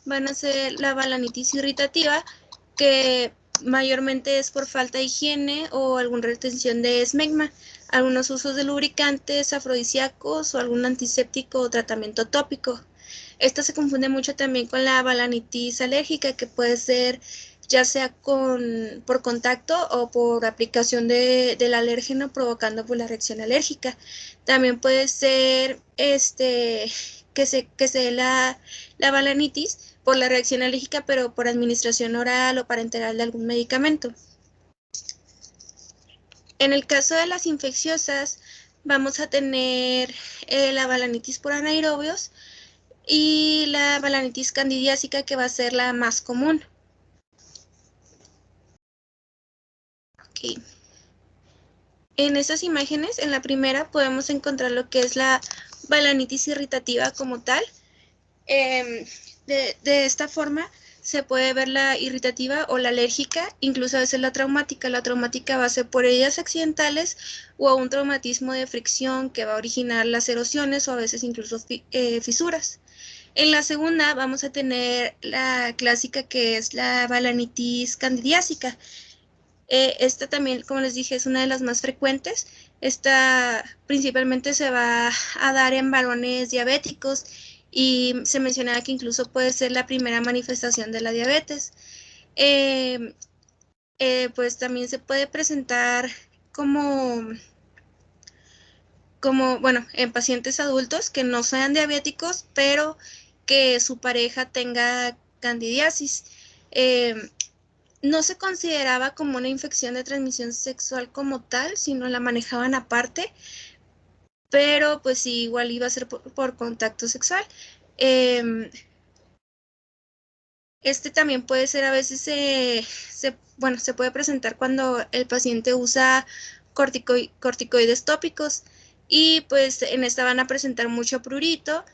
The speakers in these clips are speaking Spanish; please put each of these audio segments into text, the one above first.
van a ser la balanitis irritativa, que mayormente es por falta de higiene o alguna retención de esmegma, algunos usos de lubricantes afrodisíacos o algún antiséptico o tratamiento tópico. Esta se confunde mucho también con la balanitis alérgica, que puede ser ya sea por contacto o por aplicación del alérgeno provocando pues, la reacción alérgica. También puede ser que se dé la balanitis por la reacción alérgica, pero por administración oral o parenteral de algún medicamento. En el caso de las infecciosas, vamos a tener la balanitis por anaerobios y la balanitis candidiásica, que va a ser la más común. Okay. En estas imágenes, en la primera, podemos encontrar lo que es la balanitis irritativa como tal. De esta forma se puede ver la irritativa o la alérgica, incluso a veces la traumática. La traumática va a ser por heridas accidentales o a un traumatismo de fricción que va a originar las erosiones o a veces incluso fisuras. En la segunda vamos a tener la clásica, que es la balanitis candidiásica. Esta también, como les dije, es una de las más frecuentes. Esta principalmente se va a dar en varones diabéticos y se mencionaba que incluso puede ser la primera manifestación de la diabetes. Pues también se puede presentar bueno, en pacientes adultos que no sean diabéticos, pero que su pareja tenga candidiasis. No se consideraba como una infección de transmisión sexual como tal, sino la manejaban aparte, pero pues sí, igual iba a ser por contacto sexual. Este también puede ser a veces, bueno, se puede presentar cuando el paciente usa corticoides tópicos, y pues en esta van a presentar mucho prurito.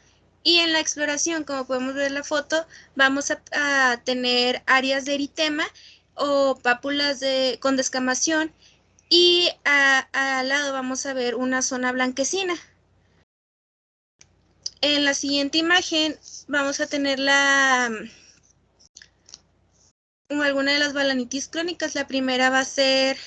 Y en la exploración, como podemos ver en la foto, vamos a tener áreas de eritema o pápulas con descamación, y al lado vamos a ver una zona blanquecina. En la siguiente imagen vamos a tener alguna de las balanitis crónicas. La primera va a ser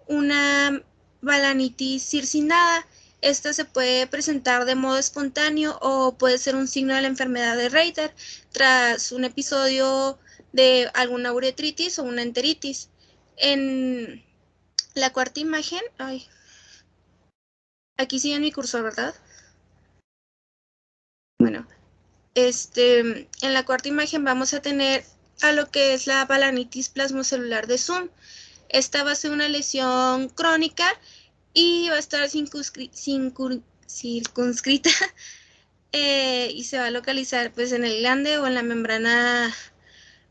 una balanitis circinada. Esta se puede presentar de modo espontáneo o puede ser un signo de la enfermedad de Reiter tras un episodio de alguna uretritis o una enteritis. En la cuarta imagen, aquí sigue mi cursor, ¿verdad? Bueno, en la cuarta imagen vamos a tener a lo que es la balanitis plasmocelular de Zoom. Esta va a ser una lesión crónica y va a estar circunscrita y se va a localizar pues en el glande o en la membrana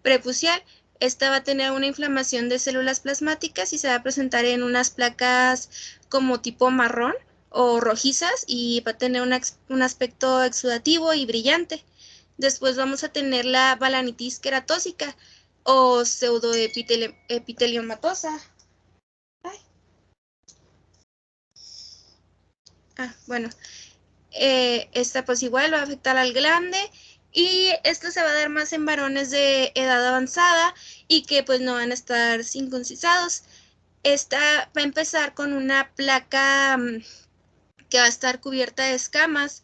prepucial. Esta va a tener una inflamación de células plasmáticas y se va a presentar en unas placas como tipo marrón o rojizas, y va a tener un aspecto exudativo y brillante. Después vamos a tener la balanitis queratósica o pseudoepiteliomatosa. Bueno, esta pues igual va a afectar al glande, y esto se va a dar más en varones de edad avanzada y que pues no van a estar circuncisados. Esta va a empezar con una placa que va a estar cubierta de escamas,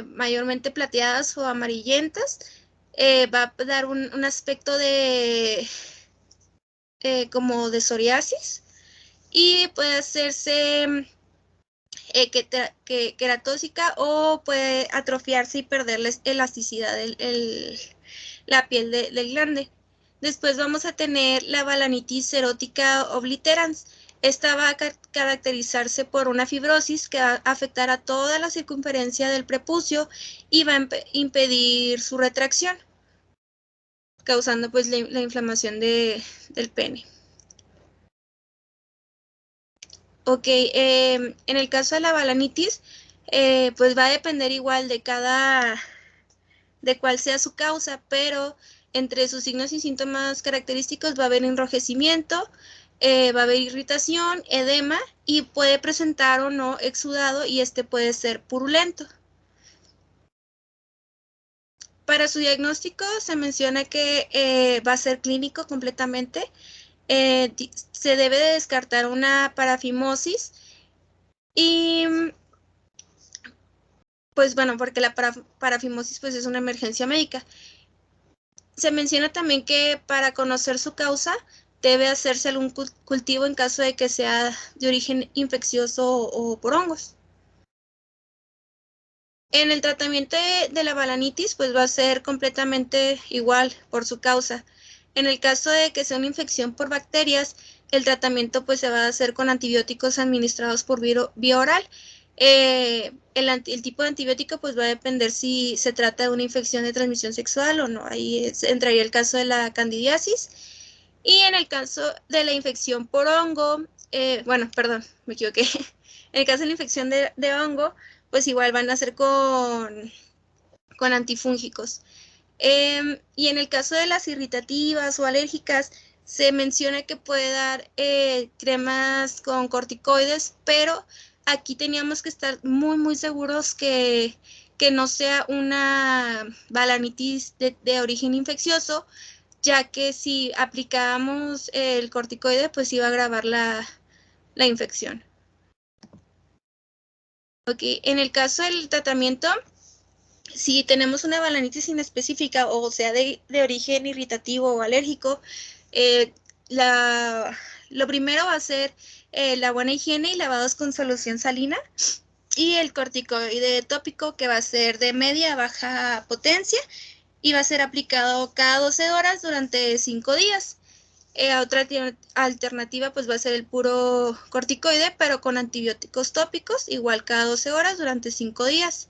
mayormente plateadas o amarillentas. Va a dar un aspecto de como de psoriasis, y puede hacerse queratósica o puede atrofiarse y perder la elasticidad la piel del glande. Después vamos a tener la balanitis serótica obliterans. Esta va a caracterizarse por una fibrosis que va a afectar a toda la circunferencia del prepucio y va a impedir su retracción, causando pues la inflamación del pene. Ok, en el caso de la balanitis, pues va a depender igual de cuál sea su causa, pero entre sus signos y síntomas característicos va a haber enrojecimiento, va a haber irritación, edema, y puede presentar o no exudado, y este puede ser purulento. Para su diagnóstico se menciona que va a ser clínico completamente. Se debe de descartar una parafimosis y pues bueno, porque la parafimosis pues es una emergencia médica. Se menciona también que para conocer su causa debe hacerse algún cultivo en caso de que sea de origen infeccioso o por hongos. En el tratamiento de la balanitis, pues va a ser completamente igual por su causa. En el caso de que sea una infección por bacterias, el tratamiento pues se va a hacer con antibióticos administrados por vía oral. El tipo de antibiótico pues va a depender si se trata de una infección de transmisión sexual o no. Ahí entraría el caso de la candidiasis. Y en el caso de la infección por hongo, bueno, perdón, me equivoqué. En el caso de la infección de hongo, pues igual van a ser con antifúngicos. Y en el caso de las irritativas o alérgicas, se menciona que puede dar cremas con corticoides, pero aquí teníamos que estar muy, muy seguros que no sea una balanitis de origen infeccioso, ya que si aplicábamos el corticoide, pues iba a agravar la infección. Ok, en el caso del tratamiento, si tenemos una balanitis inespecífica o sea de origen irritativo o alérgico, eh, lo primero va a ser la buena higiene y lavados con solución salina y el corticoide tópico que va a ser de media a baja potencia y va a ser aplicado cada 12 horas durante 5 días. Otra alternativa pues va a ser el puro corticoide, pero con antibióticos tópicos, igual cada 12 horas durante 5 días.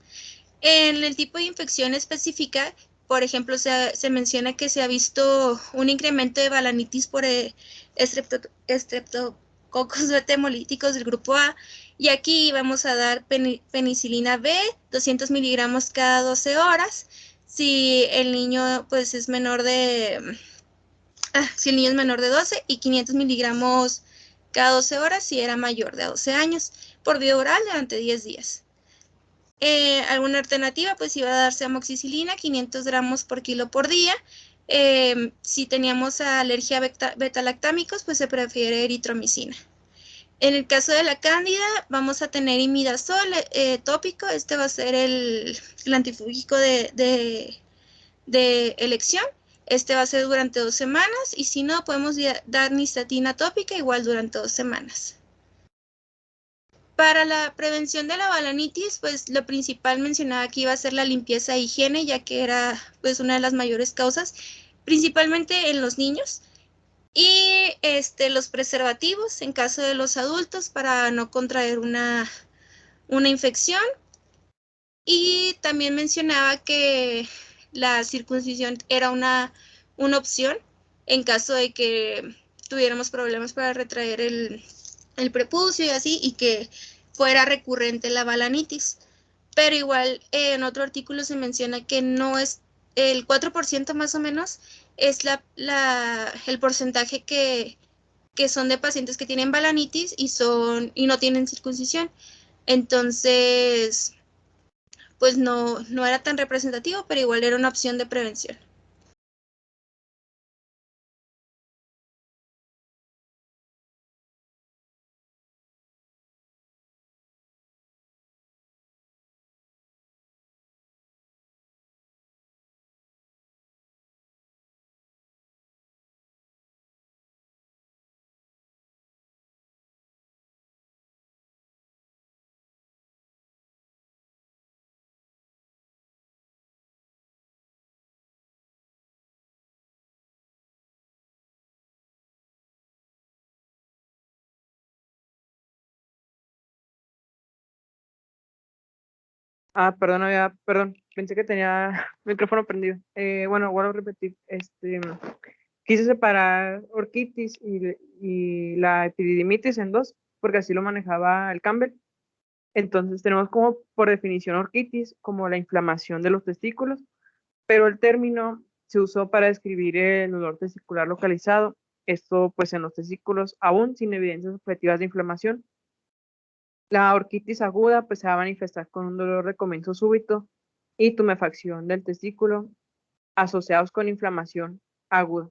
En el tipo de infección específica, por ejemplo, se menciona que se ha visto un incremento de balanitis por estreptococos hemolíticos del grupo A, y aquí vamos a dar penicilina B, 200 miligramos cada 12 horas, si el niño pues es menor de si el niño es menor de 12 y 500 miligramos cada 12 horas si era mayor de 12 años, por vía oral durante 10 días. Alguna alternativa, pues iba a darse amoxicilina, 500 gramos por kilo por día. Si teníamos alergia a beta-lactámicos, pues se prefiere eritromicina. En el caso de la cándida, vamos a tener imidazol tópico. Este va a ser el antifúngico de elección. Este va a ser durante 2 semanas y si no, podemos dar nistatina tópica igual durante 2 semanas. Para la prevención de la balanitis, pues lo principal mencionaba que iba a ser la limpieza e higiene, ya que era pues una de las mayores causas, principalmente en los niños. Y los preservativos en caso de los adultos para no contraer una infección. Y también mencionaba que la circuncisión era una opción en caso de que tuviéramos problemas para retraer el prepucio y así, y que fuera recurrente la balanitis. Pero igual en otro artículo se menciona que no es el 4% más o menos es el porcentaje que son de pacientes que tienen balanitis y no tienen circuncisión. Entonces, pues no era tan representativo, pero igual era una opción de prevención. Perdón, pensé que tenía micrófono prendido. Bueno, vuelvo a repetir, quise separar orquitis y la epididimitis en dos, porque así lo manejaba el Campbell. Entonces tenemos como por definición orquitis, como la inflamación de los testículos, pero el término se usó para describir el dolor testicular localizado, esto pues en los testículos, aún sin evidencias objetivas de inflamación. La orquitis aguda pues se va a manifestar con un dolor de comienzo súbito y tumefacción del testículo. asociados con inflamación aguda.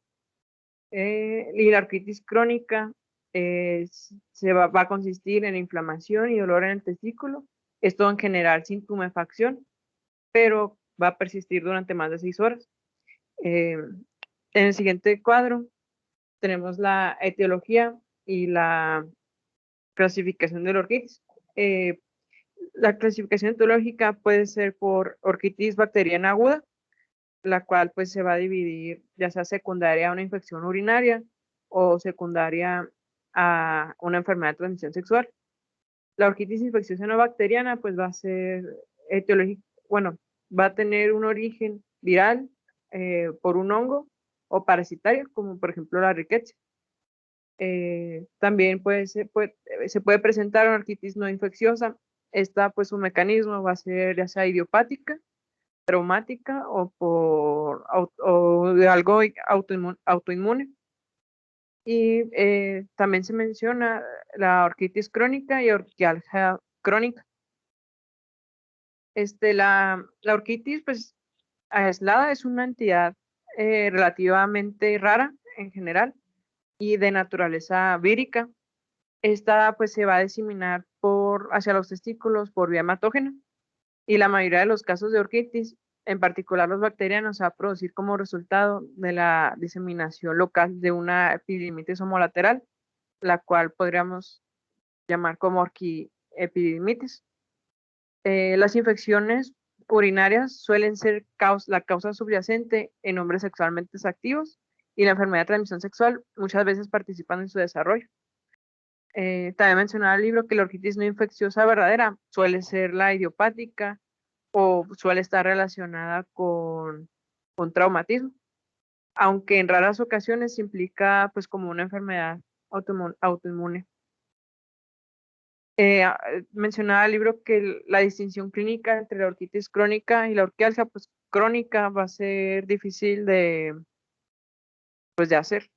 Y la orquitis crónica va a consistir en inflamación y dolor en el testículo. Esto en general sin tumefacción, pero va a persistir durante más de 6 horas. En el siguiente cuadro tenemos la etiología y la clasificación de la orquitis. La clasificación etiológica puede ser por orquitis bacteriana aguda, la cual pues se va a dividir ya sea secundaria a una infección urinaria o secundaria a una enfermedad de transmisión sexual. La orquitis infecciosa no bacteriana pues va a ser etiológica, bueno, va a tener un origen viral por un hongo o parasitario, como por ejemplo la riqueza. También se puede presentar una orquitis no infecciosa. Esta, pues, su mecanismo va a ser ya sea idiopática, traumática o de algo autoinmune. Y también se menciona la orquitis crónica y orquialgia crónica. La orquitis, pues, aislada es una entidad relativamente rara en general y de naturaleza vírica. Esta pues se va a diseminar hacia los testículos por vía hematógena y la mayoría de los casos de orquitis, en particular los bacterianos, se va a producir como resultado de la diseminación local de una epididimitis homolateral, la cual podríamos llamar como orquiepididimitis. Las infecciones urinarias suelen ser la causa subyacente en hombres sexualmente activos y la enfermedad de transmisión sexual muchas veces participan en su desarrollo. También mencionaba el libro que la orquitis no infecciosa verdadera suele ser la idiopática o suele estar relacionada con traumatismo, aunque en raras ocasiones implica pues como una enfermedad autoinmune. Mencionaba el libro que la distinción clínica entre la orquitis crónica y la orquialgia pues crónica va a ser difícil de hacer.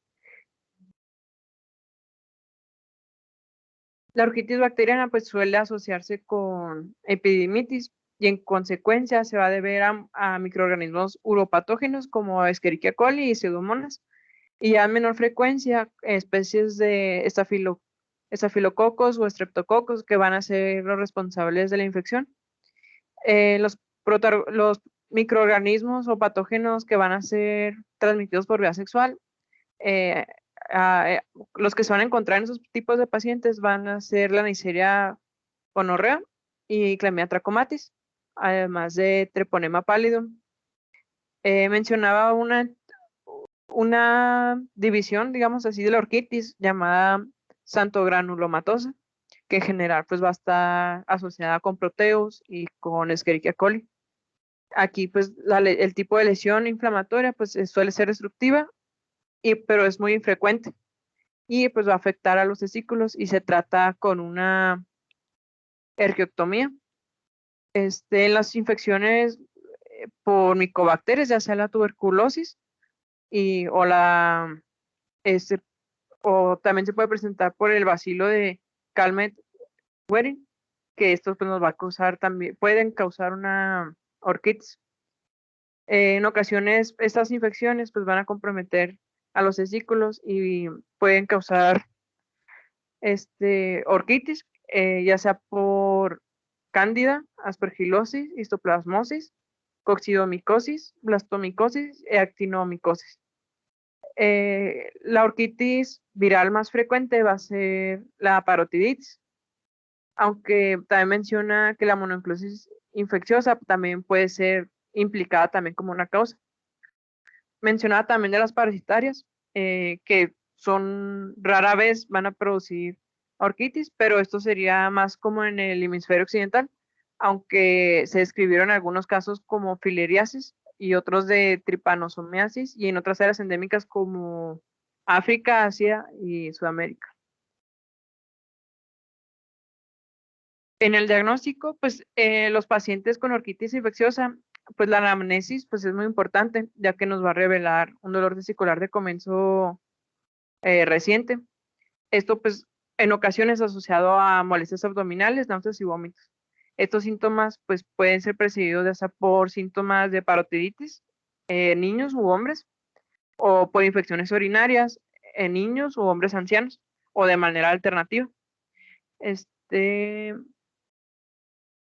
La orquitis bacteriana pues suele asociarse con epididimitis y en consecuencia se va a deber a microorganismos uropatógenos como Escherichia coli y Pseudomonas, y a menor frecuencia especies de estafilococos o estreptococos que van a ser los responsables de la infección. Los microorganismos o patógenos que van a ser transmitidos por vía sexual, los que se van a encontrar en esos tipos de pacientes van a ser la Neisseria gonorrea y Chlamydia trachomatis, además de Treponema pallidum. Mencionaba una división, digamos así, de la orquitis llamada xantogranulomatosa, que en general pues va a estar asociada con proteus y con Escherichia coli. Aquí pues el tipo de lesión inflamatoria pues suele ser destructiva, pero es muy infrecuente y pues va a afectar a los testículos y se trata con una erquiectomía. En las infecciones por micobacterias, ya sea la tuberculosis o también se puede presentar por el bacilo de Calmette-Guerin, que estos pues nos va a causar también, pueden causar una orquitis. En ocasiones estas infecciones pues van a comprometer a los testículos y pueden causar orquitis, ya sea por cándida, aspergilosis, histoplasmosis, coccidomicosis, blastomicosis y actinomicosis. La orquitis viral más frecuente va a ser la parotiditis, aunque también menciona que la mononucleosis infecciosa también puede ser implicada también como una causa. Mencionaba también de las parasitarias, que son rara vez van a producir orquitis, pero esto sería más como en el hemisferio occidental, aunque se describieron algunos casos como filariasis y otros de trypanosomiasis y en otras áreas endémicas como África, Asia y Sudamérica. En el diagnóstico, pues los pacientes con orquitis infecciosa, pues la anamnesis pues es muy importante, ya que nos va a revelar un dolor testicular de comienzo reciente. Esto pues en ocasiones asociado a molestias abdominales, náuseas y vómitos. Estos síntomas pues pueden ser precedidos ya sea por síntomas de parotiditis niños u hombres, o por infecciones urinarias en niños u hombres ancianos, o de manera alternativa. Este,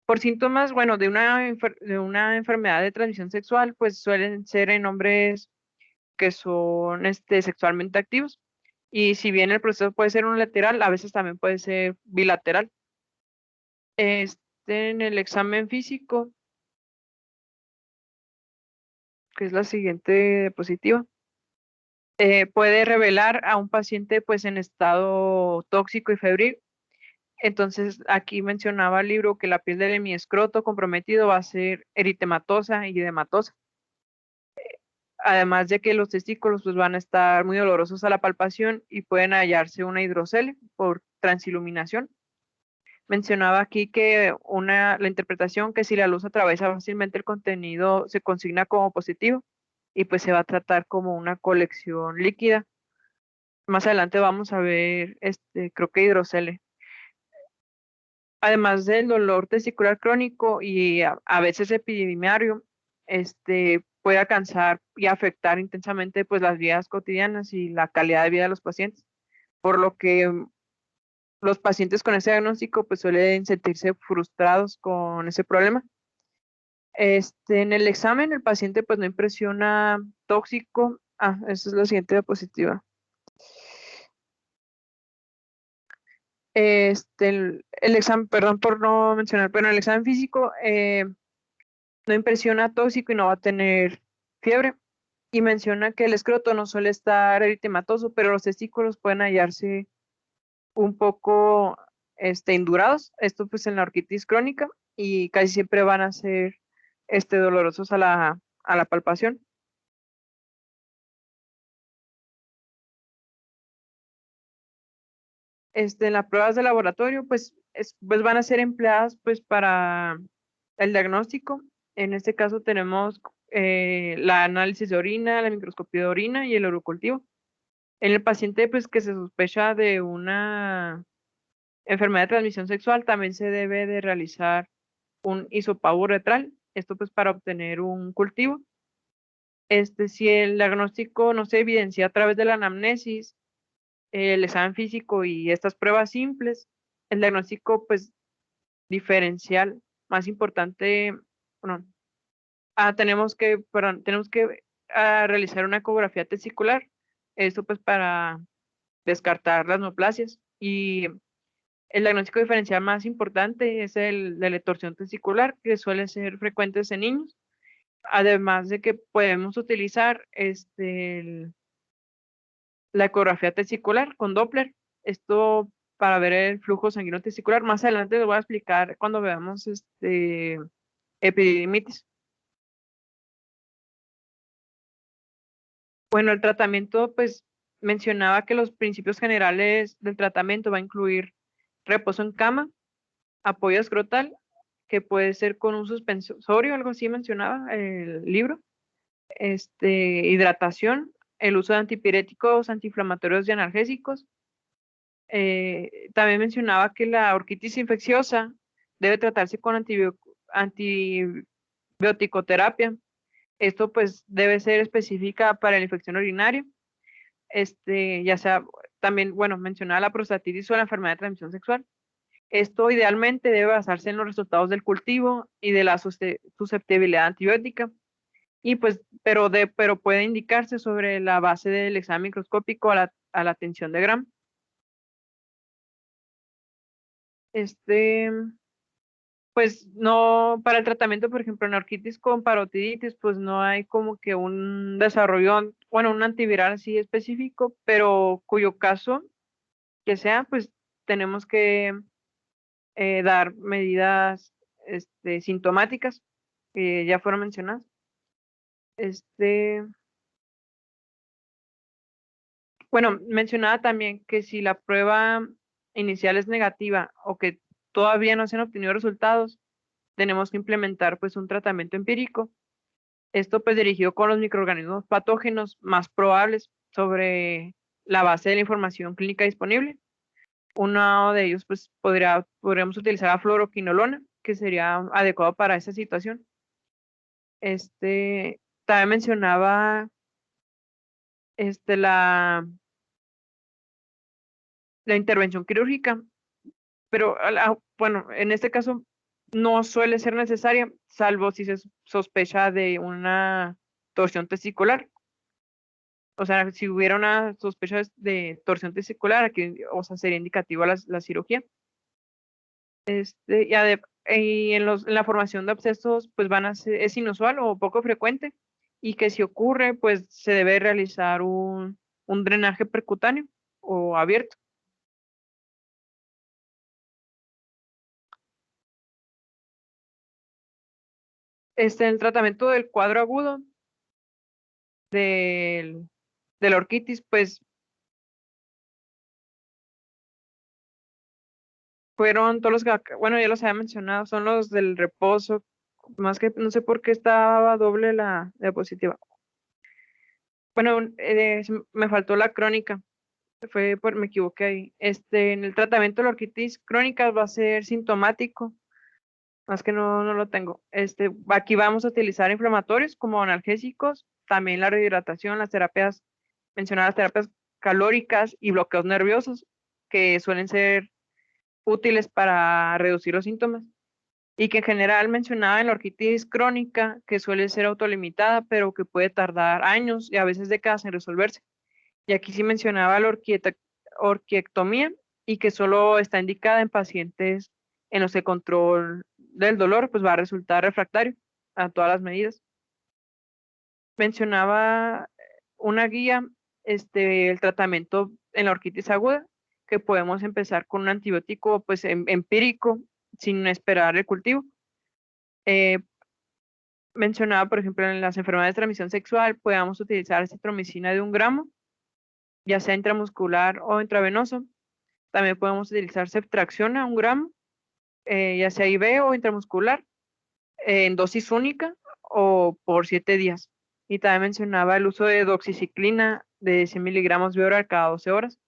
por síntomas, bueno, de una enfermedad de transmisión sexual, pues suelen ser en hombres que son sexualmente activos. Y si bien el proceso puede ser unilateral, a veces también puede ser bilateral. En el examen físico, que es la siguiente diapositiva, puede revelar a un paciente pues en estado tóxico y febril. Entonces, aquí mencionaba el libro que la piel del hemiescroto comprometido va a ser eritematosa y edematosa. Además de que los testículos pues, van a estar muy dolorosos a la palpación y pueden hallarse una hidrocele por transiluminación. Mencionaba aquí que la interpretación que si la luz atraviesa fácilmente el contenido se consigna como positivo y pues se va a tratar como una colección líquida. Más adelante vamos a ver, creo que hidrocele. Además del dolor testicular crónico y a veces epidemiario, puede alcanzar y afectar intensamente pues las vidas cotidianas y la calidad de vida de los pacientes, por lo que los pacientes con ese diagnóstico pues suelen sentirse frustrados con ese problema. En el examen el paciente pues no impresiona tóxico. Esa es la siguiente diapositiva. El examen, perdón por no mencionar, pero el examen físico no impresiona tóxico y no va a tener fiebre. Y menciona que el escroto no suele estar eritematoso, pero los testículos pueden hallarse un poco indurados. Esto pues en la orquitis crónica y casi siempre van a ser dolorosos a la palpación. En las pruebas de laboratorio, pues van a ser empleadas pues para el diagnóstico. En este caso tenemos la análisis de orina, la microscopía de orina y el urocultivo. En el paciente pues que se sospecha de una enfermedad de transmisión sexual, también se debe de realizar un hisopado uretral, esto pues para obtener un cultivo. Si el diagnóstico no se evidencia a través de la anamnesis, el examen físico y estas pruebas simples, el diagnóstico pues diferencial más importante, bueno, tenemos que realizar una ecografía testicular, esto pues para descartar las neoplasias. Y el diagnóstico diferencial más importante es el de la torsión testicular, que suele ser frecuentes en niños, además de que podemos utilizar la ecografía testicular con Doppler, esto para ver el flujo sanguíneo testicular. Más adelante les voy a explicar cuando veamos epididimitis. Bueno, el tratamiento, pues mencionaba que los principios generales del tratamiento va a incluir reposo en cama, apoyo escrotal, que puede ser con un suspensorio, algo así mencionaba el libro, hidratación, el uso de antipiréticos, antiinflamatorios y analgésicos. También mencionaba que la orquitis infecciosa debe tratarse con antibioticoterapia. Esto pues debe ser específica para la infección urinaria. Ya sea también, bueno, mencionaba la prostatitis o la enfermedad de transmisión sexual. Esto idealmente debe basarse en los resultados del cultivo y de la susceptibilidad antibiótica. Y pues, pero puede indicarse sobre la base del examen microscópico a la tensión de Gram. Pues no, para el tratamiento, por ejemplo, en orquitis con parotiditis, pues no hay como que un desarrollo, bueno, un antiviral así específico, pero cuyo caso que sea, pues tenemos que dar medidas sintomáticas que ya fueron mencionadas. Bueno, mencionaba también que si la prueba inicial es negativa o que todavía no se han obtenido resultados, tenemos que implementar pues un tratamiento empírico. Esto pues dirigido con los microorganismos patógenos más probables sobre la base de la información clínica disponible. Uno de ellos pues podríamos utilizar la fluoroquinolona, que sería adecuado para esa situación. también mencionaba la intervención quirúrgica, pero bueno, en este caso no suele ser necesaria, salvo si se sospecha de una torsión testicular. O sea, si hubiera una sospecha de torsión testicular, aquí, o sea, sería indicativa la cirugía. Y en la formación de abscesos, pues es inusual o poco frecuente, y que si ocurre, pues se debe realizar un drenaje percutáneo o abierto. El tratamiento del cuadro agudo del, de la orquitis, pues fueron todos los que, bueno, ya los había mencionado, son los del reposo, más que no sé por qué estaba doble la diapositiva. Bueno, me faltó la crónica, me equivoqué ahí. En el tratamiento de la orquitis crónica va a ser sintomático, más que no lo tengo. Aquí vamos a utilizar inflamatorios como analgésicos, también la rehidratación, mencionar las terapias calóricas y bloqueos nerviosos, que suelen ser útiles para reducir los síntomas. Y que en general mencionaba en la orquitis crónica, que suele ser autolimitada, pero que puede tardar años y a veces décadas en resolverse. Y aquí sí mencionaba la orquiectomía, y que solo está indicada en pacientes en los que el control del dolor pues va a resultar refractario a todas las medidas. Mencionaba una guía, el tratamiento en la orquitis aguda, que podemos empezar con un antibiótico pues empírico, sin esperar el cultivo. Eh, Mencionaba, por ejemplo, en las enfermedades de transmisión sexual, podemos utilizar acitromicina de 1 gramo, ya sea intramuscular o intravenoso. También podemos utilizar ceftriaxona 1 gramo, ya sea IV o intramuscular, en dosis única o por 7 días. Y también mencionaba el uso de doxiciclina de 100 miligramos de hora cada 12 horas.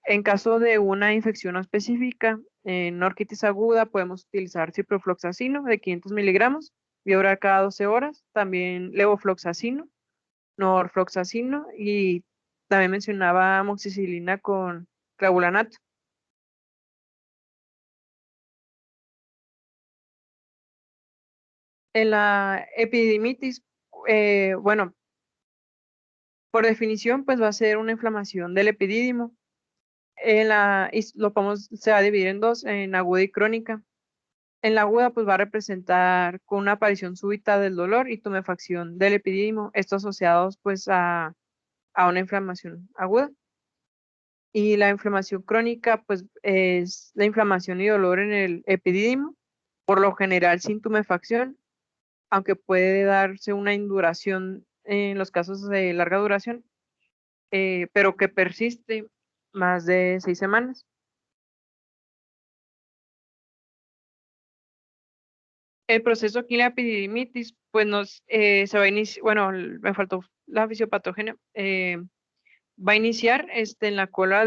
En caso de una infección no específica, en orquitis aguda, podemos utilizar ciprofloxacino de 500 miligramos de hora cada 12 horas, también levofloxacino, norfloxacino, y también mencionaba amoxicilina con clavulanato. En la epididimitis, bueno, por definición, pues va a ser una inflamación del epidídimo. Se va a dividir en dos, en aguda y crónica. En la aguda, pues va a representar con una aparición súbita del dolor y tumefacción del epidídimo, estos asociados pues a una inflamación aguda. Y la inflamación crónica, pues es la inflamación y dolor en el epidídimo, por lo general sin tumefacción, aunque puede darse una induración en los casos de larga duración, pero que persiste más de 6 semanas. El proceso aquí en la epididimitis, pues se va a iniciar, bueno, me faltó la fisiopatogenia, va a iniciar en la cola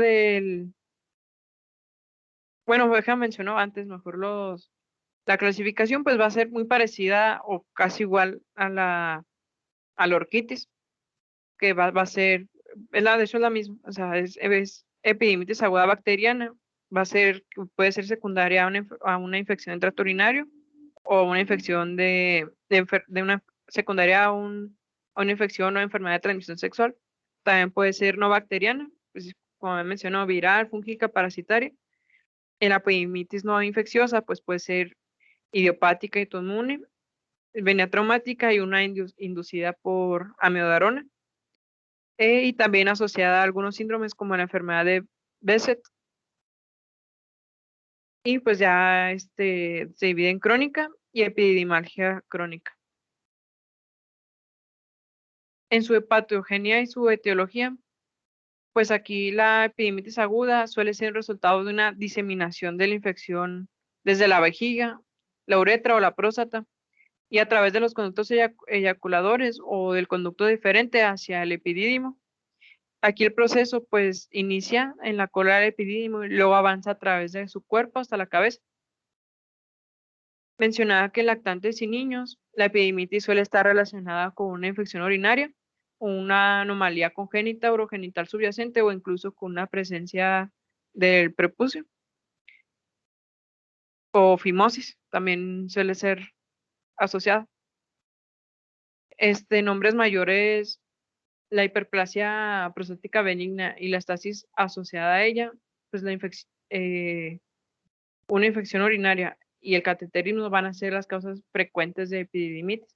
bueno, déjame mencionó antes mejor la clasificación, pues va a ser muy parecida o casi igual a la orquitis, que va a ser, de hecho es la misma, o sea, es epididimitis aguda bacteriana, puede ser secundaria a una infección del tracto urinario, o una infección de una secundaria a una infección o enfermedad de transmisión sexual. También puede ser no bacteriana, pues, como mencionó, viral, fúngica, parasitaria. En la epididimitis no infecciosa, pues puede ser idiopática y autoinmune, venia traumática y una inducida por amiodarona. Y también asociada a algunos síndromes como la enfermedad de Behçet. Y pues ya se divide en crónica y epididimalgia crónica. En su patogenia y su etiología, pues aquí la epididimitis aguda suele ser el resultado de una diseminación de la infección desde la vejiga, la uretra o la próstata, y a través de los conductos eyaculadores o del conducto diferente hacia el epidídimo. Aquí el proceso pues inicia en la cola del epidídimo y luego avanza a través de su cuerpo hasta la cabeza. Mencionaba que en lactantes y niños la epididimitis suele estar relacionada con una infección urinaria, una anomalía congénita urogenital subyacente o incluso con una presencia del prepucio o fimosis, también suele ser asociada. Nombres mayores, la hiperplasia prostática benigna y la estasis asociada a ella, pues una infección urinaria y el cateterismo van a ser las causas frecuentes de epididimitis.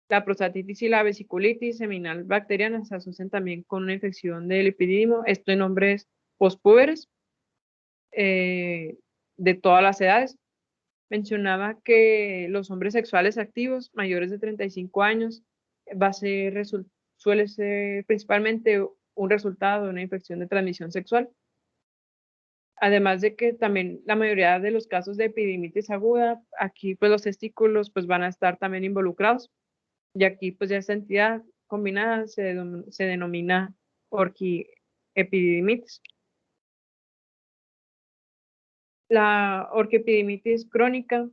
La prostatitis y la vesiculitis seminal bacteriana se asocian también con una infección del epididimo, esto en hombres pospúberes de todas las edades. Mencionaba que los hombres sexuales activos mayores de 35 años suele ser principalmente un resultado de una infección de transmisión sexual. Además de que también la mayoría de los casos de epididimitis aguda, aquí pues los testículos pues van a estar también involucrados. Y aquí pues ya esta entidad combinada se denomina orquiepididimitis. La orquiepididimitis crónica,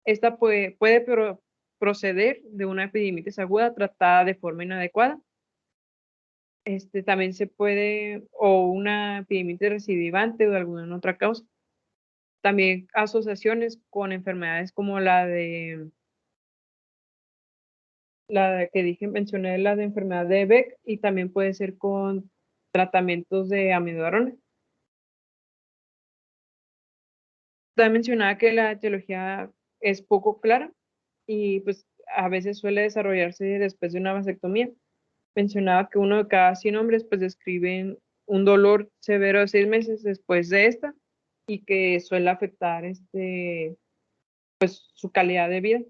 esta puede proceder de una epididimitis aguda tratada de forma inadecuada. También se puede, o una epididimitis recidivante o de alguna otra causa. También asociaciones con enfermedades como la que mencioné, la de enfermedad de Beck, y también puede ser con tratamientos de amiodarona. También mencionaba que la etiología es poco clara y pues a veces suele desarrollarse después de una vasectomía. Mencionaba que 1 de cada 100 hombres pues describen un dolor severo de 6 meses después de esta y que suele afectar pues su calidad de vida.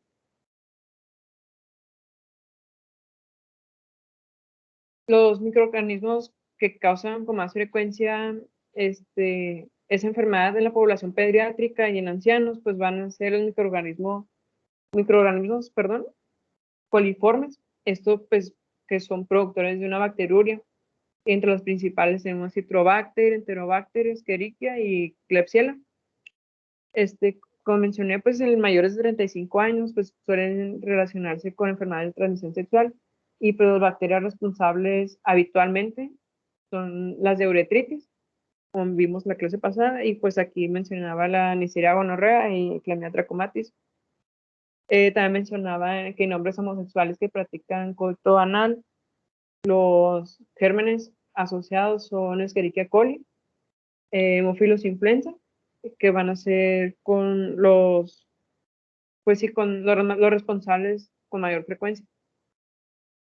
Los microorganismos que causan con más frecuencia esa enfermedad en la población pediátrica y en ancianos, pues van a ser los microorganismos, perdón, coliformes. Esto, pues, que son productores de una bacteriuria. Entre los principales tenemos Citrobacter, Enterobacter, Escherichia y Klebsiella. Como mencioné, pues en mayores de 35 años, pues suelen relacionarse con enfermedades de transmisión sexual y pues las bacterias responsables habitualmente son las de uretritis, como vimos la clase pasada, y pues aquí mencionaba la Neisseria gonorrea y Chlamydia trachomatis. También mencionaba que en hombres homosexuales que practican coito anal, los gérmenes asociados son Escherichia coli, Haemophilus influenza, que van a ser con pues sí, con los responsables con mayor frecuencia.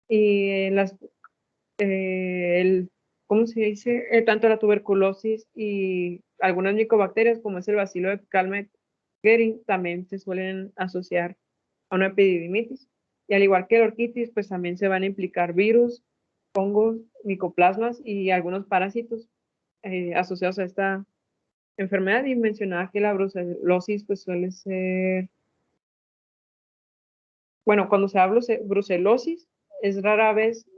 Y ¿cómo se dice? Tanto la tuberculosis y algunas micobacterias, como es el bacilo de Calmette-Guerin, también se suelen asociar a una epididimitis. Y al igual que la orquitis, pues también se van a implicar virus, hongos, micoplasmas y algunos parásitos asociados a esta enfermedad. Y mencionaba que la brucelosis pues suele ser, bueno, cuando se habla de brucelosis, es rara vez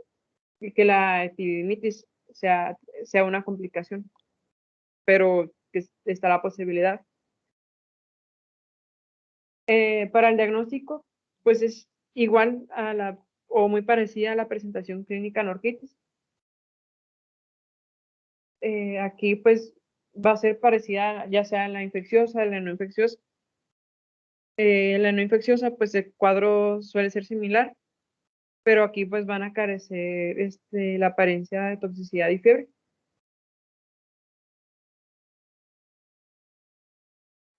que la epididimitis sea una complicación, pero que está la posibilidad. Para el diagnóstico, pues es igual o muy parecida a la presentación clínica en orquitis. Aquí pues va a ser parecida ya sea en la infecciosa, en la no infecciosa. La no infecciosa pues el cuadro suele ser similar, pero aquí pues van a carecer la apariencia de toxicidad y fiebre.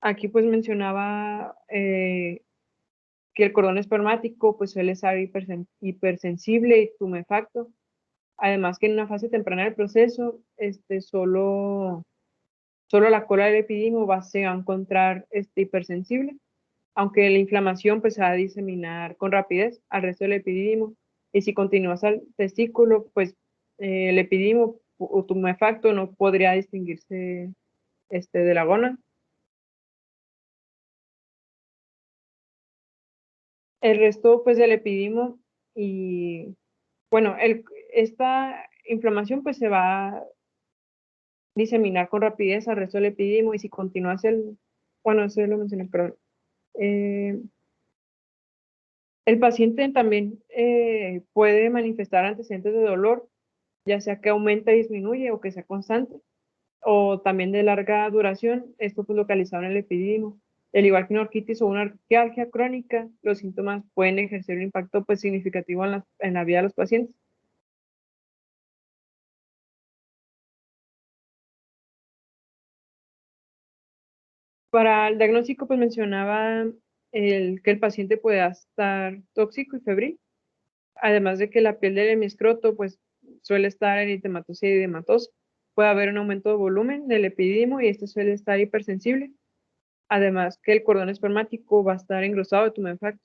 Aquí pues mencionaba que el cordón espermático pues suele ser hipersensible y tumefacto. Además que en una fase temprana del proceso, solo la cola del epididimo se va a encontrar hipersensible, aunque la inflamación pues se va a diseminar con rapidez al resto del epididimo. Y si continúas al testículo, pues el epididimo o tumefacto no podría distinguirse de la gona. El resto pues del epididimo y bueno, esta inflamación pues se va a diseminar con rapidez al resto del epididimo y si continúas bueno, eso lo mencioné, perdón. Eh, el paciente también puede manifestar antecedentes de dolor, ya sea que aumenta y disminuye o que sea constante, o también de larga duración, esto pues localizado en el epidídimo. Al igual que una orquitis o una arquialgia crónica, los síntomas pueden ejercer un impacto pues significativo en la vida de los pacientes. Para el diagnóstico, pues mencionaba que el paciente pueda estar tóxico y febril, además de que la piel del hemiscroto pues suele estar eritematosa y edematosa. Puede haber un aumento de volumen del epididimo y este suele estar hipersensible. Además que el cordón espermático va a estar engrosado de tumefacto.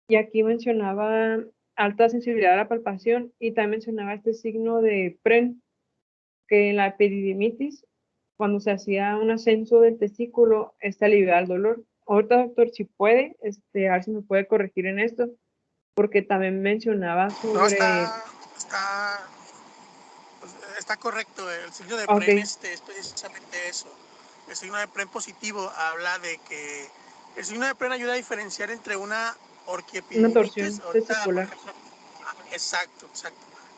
Y aquí mencionaba alta sensibilidad a la palpación y también mencionaba este signo de PREN, que en la epididimitis, cuando se hacía un ascenso del testículo, este aliviaba el dolor. Ahorita, doctor, si puede, a ver si me puede corregir en esto, porque también mencionaba No, sobre... está correcto. El signo de Ok, PREN es precisamente eso. El signo de PREN positivo habla de que el signo de PREN ayuda a diferenciar entre una una orquiepididimitis, torsión ahorita, por testicular. ejemplo, exacto.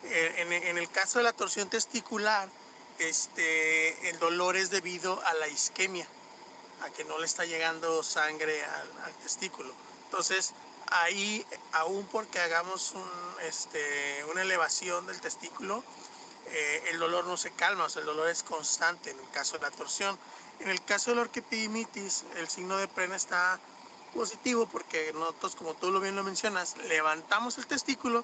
En el caso de la torsión testicular, el dolor es debido a la isquemia, a que no le está llegando sangre al testículo. Entonces, ahí, aún porque hagamos una elevación del testículo, el dolor no se calma, o sea, el dolor es constante en el caso de la torsión. En el caso de la orquiepididimitis, el signo de PREN está positivo porque nosotros, como tú bien lo mencionas, levantamos el testículo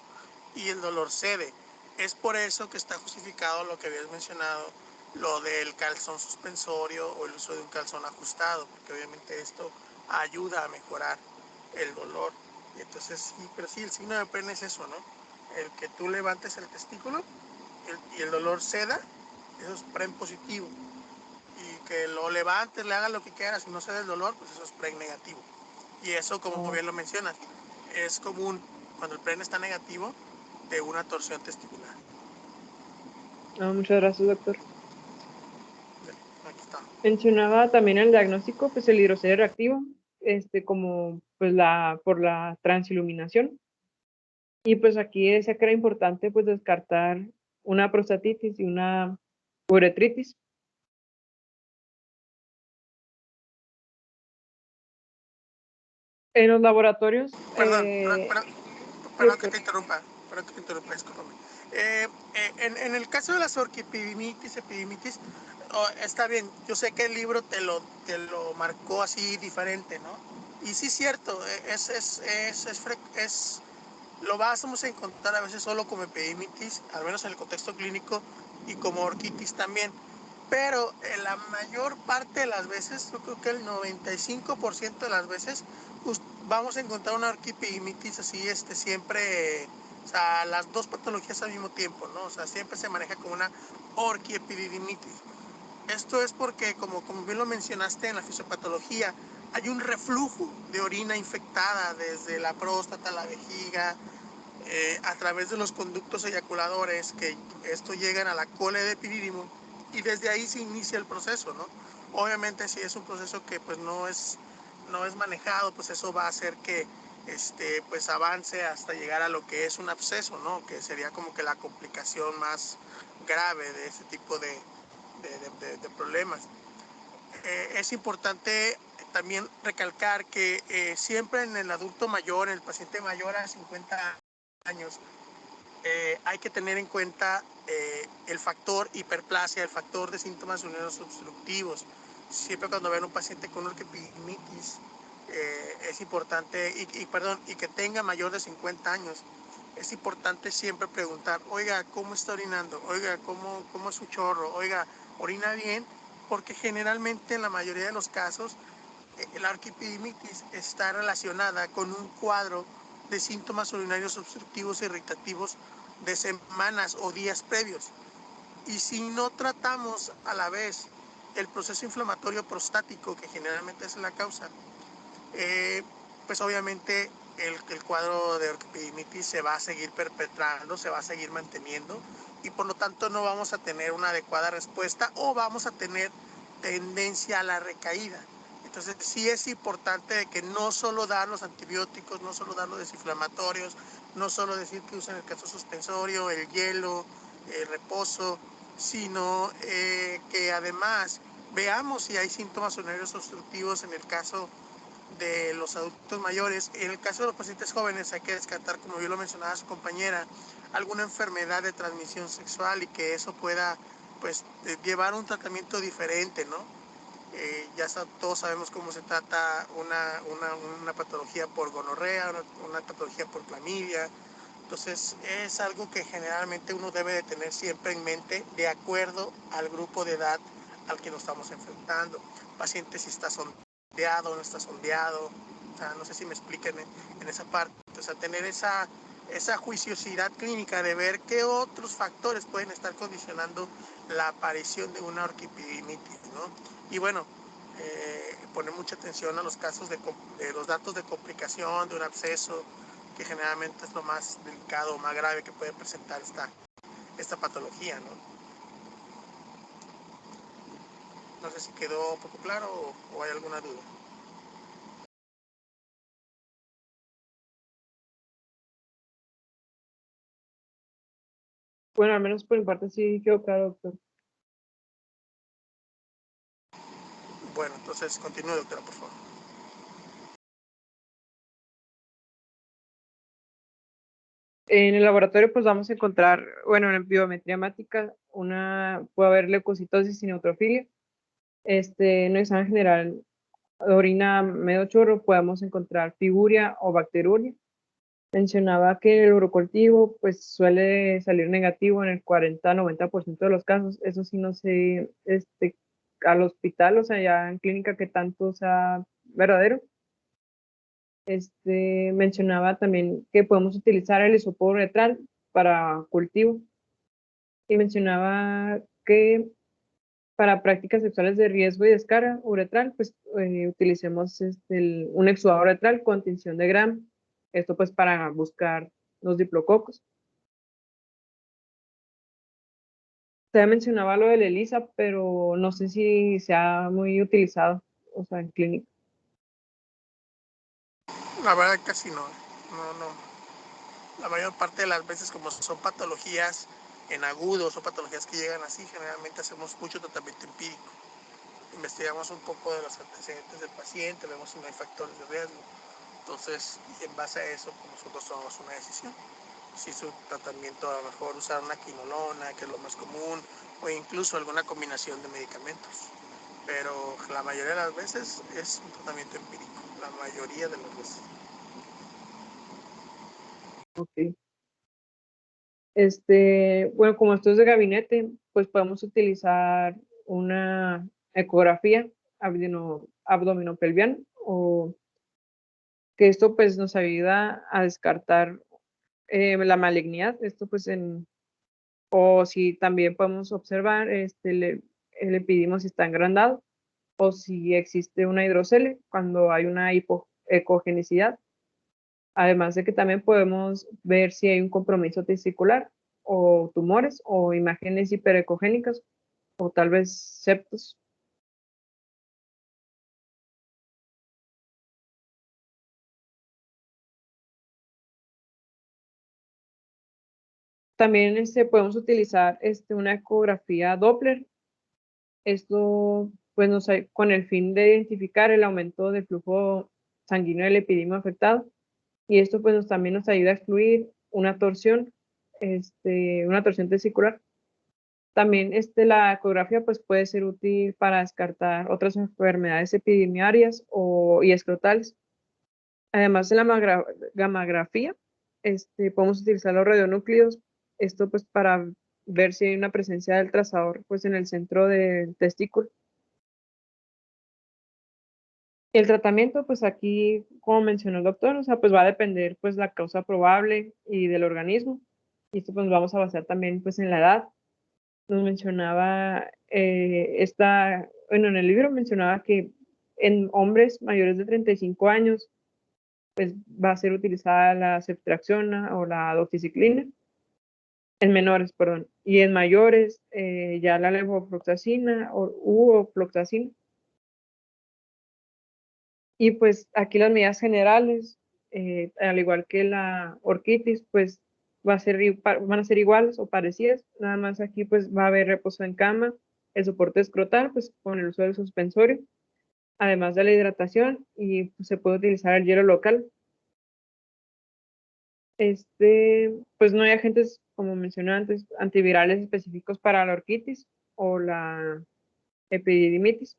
y el dolor cede. Es por eso que está justificado lo que habías mencionado, lo del calzón suspensorio o el uso de un calzón ajustado, porque obviamente esto ayuda a mejorar el dolor. Y entonces, sí, pero sí, el signo de PREN es eso, ¿no? El que tú levantes el testículo y el dolor ceda, eso es PREN positivo. Y que lo levantes, le hagas lo que quieras, y no cede el dolor, pues eso es PREN negativo. Y eso, como Oh, bien lo mencionas, es común cuando el PREN está negativo de una torsión testicular. no, muchas gracias, doctor. Aquí está. Mencionaba también el diagnóstico, pues el hidroceles reactivo, como pues por la transiluminación. Y pues aquí decía que era importante pues descartar una prostatitis y una uretritis. En los laboratorios, Perdón, sí, perdón que doctor. te interrumpa, discúlpame. En el caso de las epidimitis, está bien, yo sé que el libro te lo marcó así diferente, ¿no? Y sí es cierto, lo vamos a encontrar a veces solo como epidimitis, al menos en el contexto clínico, y como orquitis también. Pero en la mayor parte de las veces, yo creo que el 95% de las veces, vamos a encontrar una orquiepididimitis así, siempre, o sea, las dos patologías al mismo tiempo, ¿no? O sea, siempre se maneja como una orquiepididimitis. Esto es porque, como bien lo mencionaste en la fisiopatología, hay un reflujo de orina infectada desde la próstata, la vejiga, a través de los conductos eyaculadores, que esto llegan a la cola de epidídimo, y desde ahí se inicia el proceso, ¿no? Obviamente, si es un proceso que pues no es manejado, pues eso va a hacer que pues avance hasta llegar a lo que es un absceso, ¿no? Que sería como que la complicación más grave de ese tipo de problemas. Es importante también recalcar que siempre en el adulto mayor, en el paciente mayor a 50 años, hay que tener en cuenta el factor hiperplasia, el factor de síntomas urinarios obstructivos. Siempre cuando ven un paciente con orquiepididimitis, es importante, y que tenga mayor de 50 años, es importante siempre preguntar, oiga, ¿cómo está orinando? Oiga, ¿cómo es su chorro? Oiga, ¿orina bien? Porque generalmente en la mayoría de los casos la orquiepididimitis está relacionada con un cuadro de síntomas urinarios obstructivos e irritativos de semanas o días previos. Y si no tratamos a la vez el proceso inflamatorio prostático, que generalmente es la causa, pues obviamente el cuadro de orquiepididimitis se va a seguir perpetrando, se va a seguir manteniendo, y por lo tanto no vamos a tener una adecuada respuesta o vamos a tener tendencia a la recaída. Entonces sí es importante que no solo dar los antibióticos, no solo dar los desinflamatorios, no solo decir que usen el caso suspensorio, el hielo, el reposo, sino que además veamos si hay síntomas urinarios obstructivos en el caso de los adultos mayores. En el caso de los pacientes jóvenes hay que descartar, como bien lo mencionaba su compañera, alguna enfermedad de transmisión sexual y que eso pueda pues llevar un tratamiento diferente, ¿no? Ya todos sabemos cómo se trata una patología por gonorrea, una patología por clamidia. Entonces es algo que generalmente uno debe de tener siempre en mente de acuerdo al grupo de edad al que nos estamos enfrentando. Paciente si está sondeado o no está sondeado, o sea, no sé si me expliquen en esa parte. O sea, tener esa juiciosidad clínica de ver qué otros factores pueden estar condicionando la aparición de una orquiepididimitis, ¿no? Y bueno, poner mucha atención a los casos de los datos de complicación, de un absceso, que generalmente es lo más delicado o más grave que puede presentar esta patología, ¿no? No sé si quedó un poco claro o hay alguna duda. Bueno, al menos por mi parte sí quedó claro, doctor. Bueno, entonces continúe, doctora, por favor. En el laboratorio pues vamos a encontrar, bueno, en biometría hemática puede haber leucocitosis y neutrofilia. En el examen general de orina medio chorro podemos encontrar figuria o bacteruria. Mencionaba que el urocultivo pues suele salir negativo en el 40-90% de los casos. Eso sí, no sé, al hospital, o sea, ya en clínica, que tanto sea verdadero. Mencionaba también que podemos utilizar el isopor uretral para cultivo, y mencionaba que para prácticas sexuales de riesgo y descarga uretral, pues utilicemos un exudado uretral con tinción de Gram, esto pues para buscar los diplococos. Usted mencionaba lo del ELISA, pero no sé si se ha muy utilizado, o sea, en clínica. La verdad casi no. La mayor parte de las veces, como son patologías en agudos o patologías que llegan así, generalmente hacemos mucho tratamiento empírico. Investigamos un poco de los antecedentes del paciente, vemos si no hay factores de riesgo. Entonces, en base a eso, pues nosotros tomamos una decisión. Si su tratamiento, a lo mejor usar una quinolona, que es lo más común, o incluso alguna combinación de medicamentos. Pero la mayoría de las veces es un tratamiento empírico, la mayoría de las veces. Ok. Bueno, como esto es de gabinete, pues podemos utilizar una ecografía abdominopelviana, o que esto pues nos ayuda a descartar la malignidad. Esto pues o si también podemos observar, le pedimos si está engrandado o si existe una hidrocele cuando hay una hipoecogenicidad. Además de que también podemos ver si hay un compromiso testicular o tumores o imágenes hiperecogénicas o tal vez septos. También podemos utilizar una ecografía Doppler. Esto pues con el fin de identificar el aumento del flujo sanguíneo del epidemio afectado, y esto pues también nos ayuda a excluir una torsión testicular. También la ecografía pues puede ser útil para descartar otras enfermedades epidemiarias y escrotales. Además de la gammagrafía, podemos utilizar los radionúclidos, esto pues para ver si hay una presencia del trazador pues en el centro del testículo. El tratamiento, pues aquí, como mencionó el doctor, o sea, pues va a depender pues la causa probable y del organismo. Y esto pues vamos a basar también pues en la edad. Nos mencionaba bueno, en el libro mencionaba que en hombres mayores de 35 años pues va a ser utilizada la ceftriaxona o la doxiciclina, en menores, perdón, y en mayores ya la levofloxacina u ofloxacina. Y pues aquí las medidas generales, al igual que la orquitis, pues van a ser iguales o parecidas, nada más aquí pues va a haber reposo en cama, el soporte escrotal, pues con el uso del suspensorio, además de la hidratación, y pues, se puede utilizar el hielo local. Pues no hay agentes, como mencioné antes, antivirales específicos para la orquitis o la epididimitis.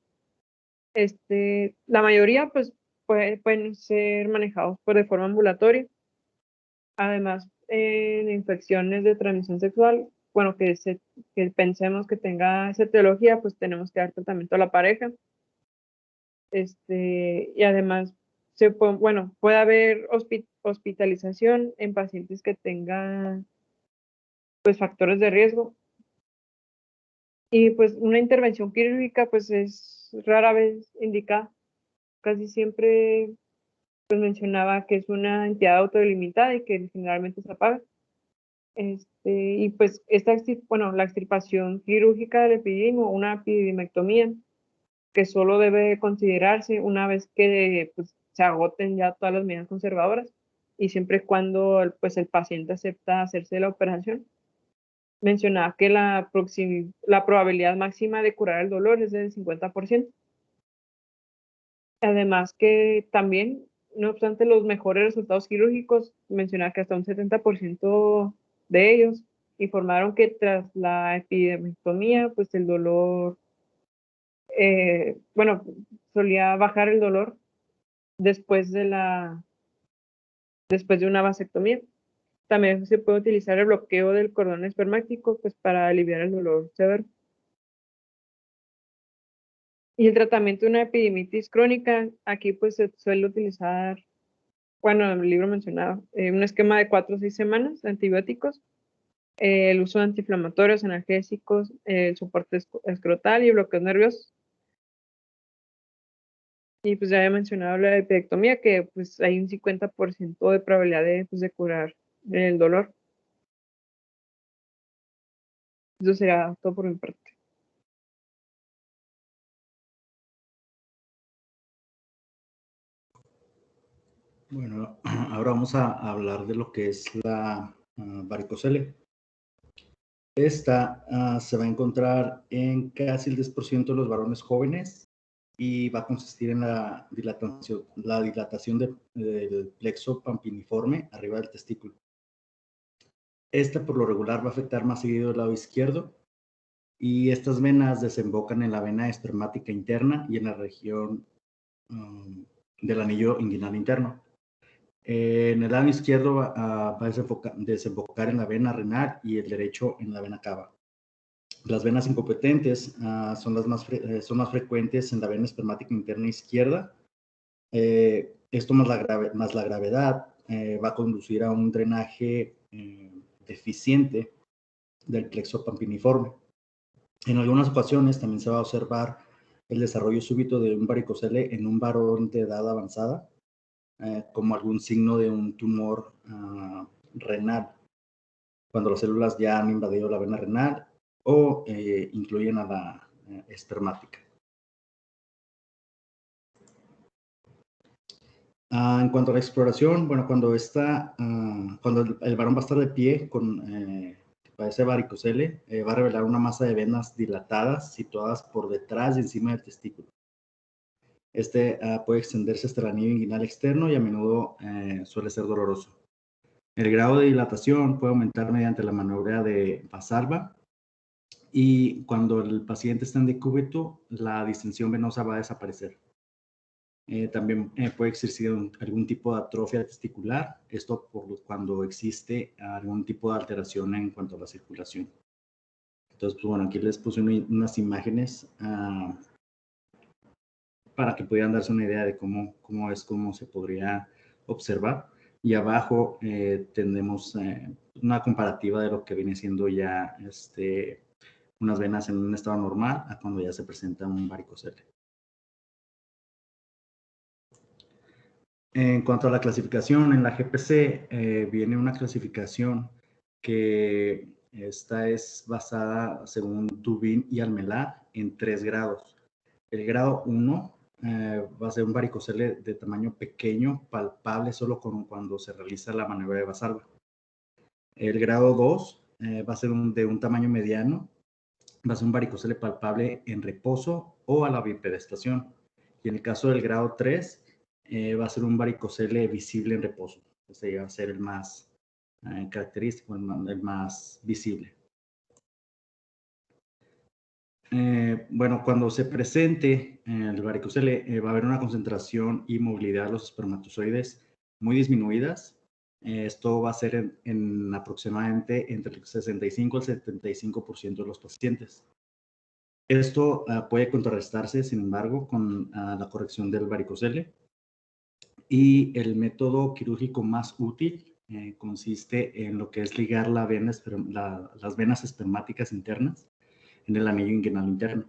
La mayoría pues pueden ser manejados de forma ambulatoria. Además, en infecciones de transmisión sexual, bueno, que pensemos que tenga esa etiología, pues tenemos que dar tratamiento a la pareja. Y además, puede haber hospitalización en pacientes que tengan pues factores de riesgo. Y pues una intervención quirúrgica pues es rara vez indicada. Casi siempre pues mencionaba que es una entidad autodelimitada y que generalmente se apaga. Y pues la extirpación quirúrgica del epididimo, una epididimectomía, que solo debe considerarse una vez que pues, se agoten ya todas las medidas conservadoras y siempre y cuando pues, el paciente acepta hacerse la operación. Mencionaba que la probabilidad máxima de curar el dolor es del 50%. Además que también, no obstante los mejores resultados quirúrgicos, mencionaba que hasta un 70% de ellos informaron que tras la epididimectomía, pues el dolor, solía bajar el dolor después de una vasectomía. También se puede utilizar el bloqueo del cordón espermático pues, para aliviar el dolor severo. Y el tratamiento de una epididimitis crónica, aquí pues se suele utilizar, bueno, en el libro mencionaba, un esquema de 4 o 6 semanas de antibióticos, el uso de antiinflamatorios, analgésicos, el soporte escrotal y bloqueos nerviosos. Y pues ya había mencionado la epidectomía, que pues hay un 50% de probabilidad de curar el dolor. Eso sería todo por mi parte. Bueno, ahora vamos a hablar de lo que es la varicocele. Esta se va a encontrar en casi el 10% de los varones jóvenes y va a consistir en la dilatación del plexo pampiniforme arriba del testículo. Esta por lo regular va a afectar más seguido el lado izquierdo y estas venas desembocan en la vena espermática interna y en la región del anillo inguinal interno. En el lado izquierdo va a desembocar en la vena renal y el derecho en la vena cava. Las venas incompetentes son más frecuentes en la vena espermática interna izquierda. Esto más la gravedad va a conducir a un drenaje deficiente del plexo pampiniforme. En algunas ocasiones también se va a observar el desarrollo súbito de un varicocele en un varón de edad avanzada, como algún signo de un tumor renal, cuando las células ya han invadido la vena renal o incluyen a la espermática. En cuanto a la exploración, bueno, cuando el varón va a estar de pie con padece varicocele, va a revelar una masa de venas dilatadas situadas por detrás y encima del testículo. Puede extenderse hasta el anillo inguinal externo y a menudo suele ser doloroso. El grado de dilatación puede aumentar mediante la maniobra de Valsalva y cuando el paciente está en decúbito, la distensión venosa va a desaparecer. También puede existir algún tipo de atrofia testicular, esto cuando existe algún tipo de alteración en cuanto a la circulación. Entonces, pues bueno, aquí les puse unas imágenes para que pudieran darse una idea de cómo se podría observar. Y abajo tenemos una comparativa de lo que viene siendo ya unas venas en un estado normal a cuando ya se presenta un varicocele. En cuanto a la clasificación, en la GPC viene una clasificación que esta es basada, según Dubin y Almelar, en 3 grados. El grado 1 va a ser un varicocele de tamaño pequeño, palpable solo cuando se realiza la maniobra de Valsalva. El grado 2 va a ser de un tamaño mediano, va a ser un varicocele palpable en reposo o a la bipedestación. Y en el caso del grado 3, va a ser un varicocele visible en reposo. Ese va a ser el más característico, el más visible. Bueno, cuando se presente el varicocele, va a haber una concentración y movilidad de los espermatozoides muy disminuidas. Esto va a ser en aproximadamente entre el 65 al 75% de los pacientes. Esto puede contrarrestarse, sin embargo, con la corrección del varicocele. Y el método quirúrgico más útil consiste en lo que es ligar las venas espermáticas internas en el anillo inguinal interno.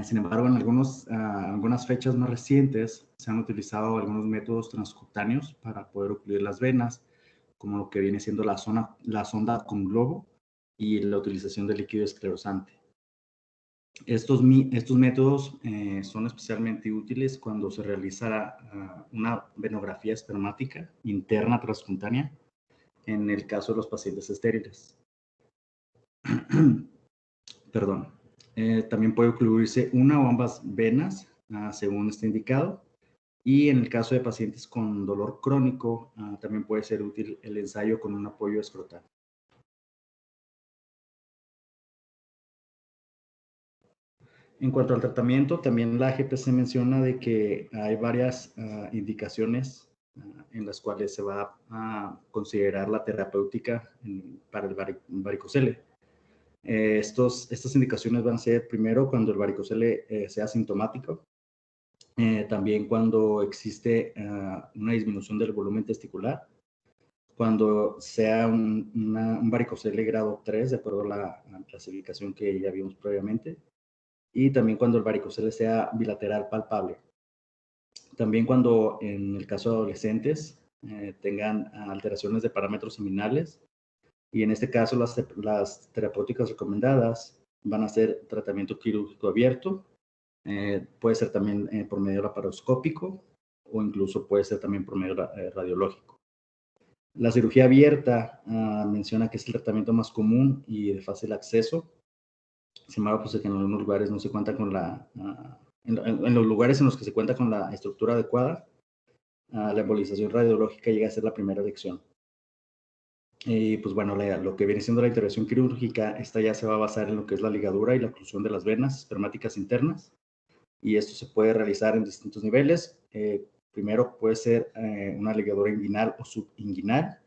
Sin embargo, en algunas fechas más recientes se han utilizado algunos métodos transcutáneos para poder ocluir las venas, como lo que viene siendo la sonda con globo y la utilización de líquido esclerosante. Estos métodos son especialmente útiles cuando se realiza una venografía espermática interna transcutánea en el caso de los pacientes estériles. Perdón. También puede ocluirse una o ambas venas, según esté indicado. Y en el caso de pacientes con dolor crónico, también puede ser útil el ensayo con un apoyo escrotal. En cuanto al tratamiento, también la GPC menciona de que hay varias indicaciones en las cuales se va a considerar la terapéutica para el varicocele. Estas indicaciones van a ser primero cuando el varicocele sea sintomático, también cuando existe una disminución del volumen testicular, cuando sea un varicocele grado 3, de acuerdo a la clasificación que ya vimos previamente, y también cuando el varicocele sea bilateral palpable. También cuando en el caso de adolescentes tengan alteraciones de parámetros seminales, y en este caso las terapéuticas recomendadas van a ser tratamiento quirúrgico abierto, puede ser también por medio laparoscópico o incluso puede ser también por medio radiológico. La cirugía abierta menciona que es el tratamiento más común y de fácil acceso. Sin embargo, pues en algunos lugares no se cuenta con en los lugares en los que se cuenta con la estructura adecuada, la embolización radiológica llega a ser la primera elección. Y pues bueno, lo que viene siendo la intervención quirúrgica, esta ya se va a basar en lo que es la ligadura y la oclusión de las venas espermáticas internas. Y esto se puede realizar en distintos niveles. Primero puede ser una ligadura inguinal o subinguinal,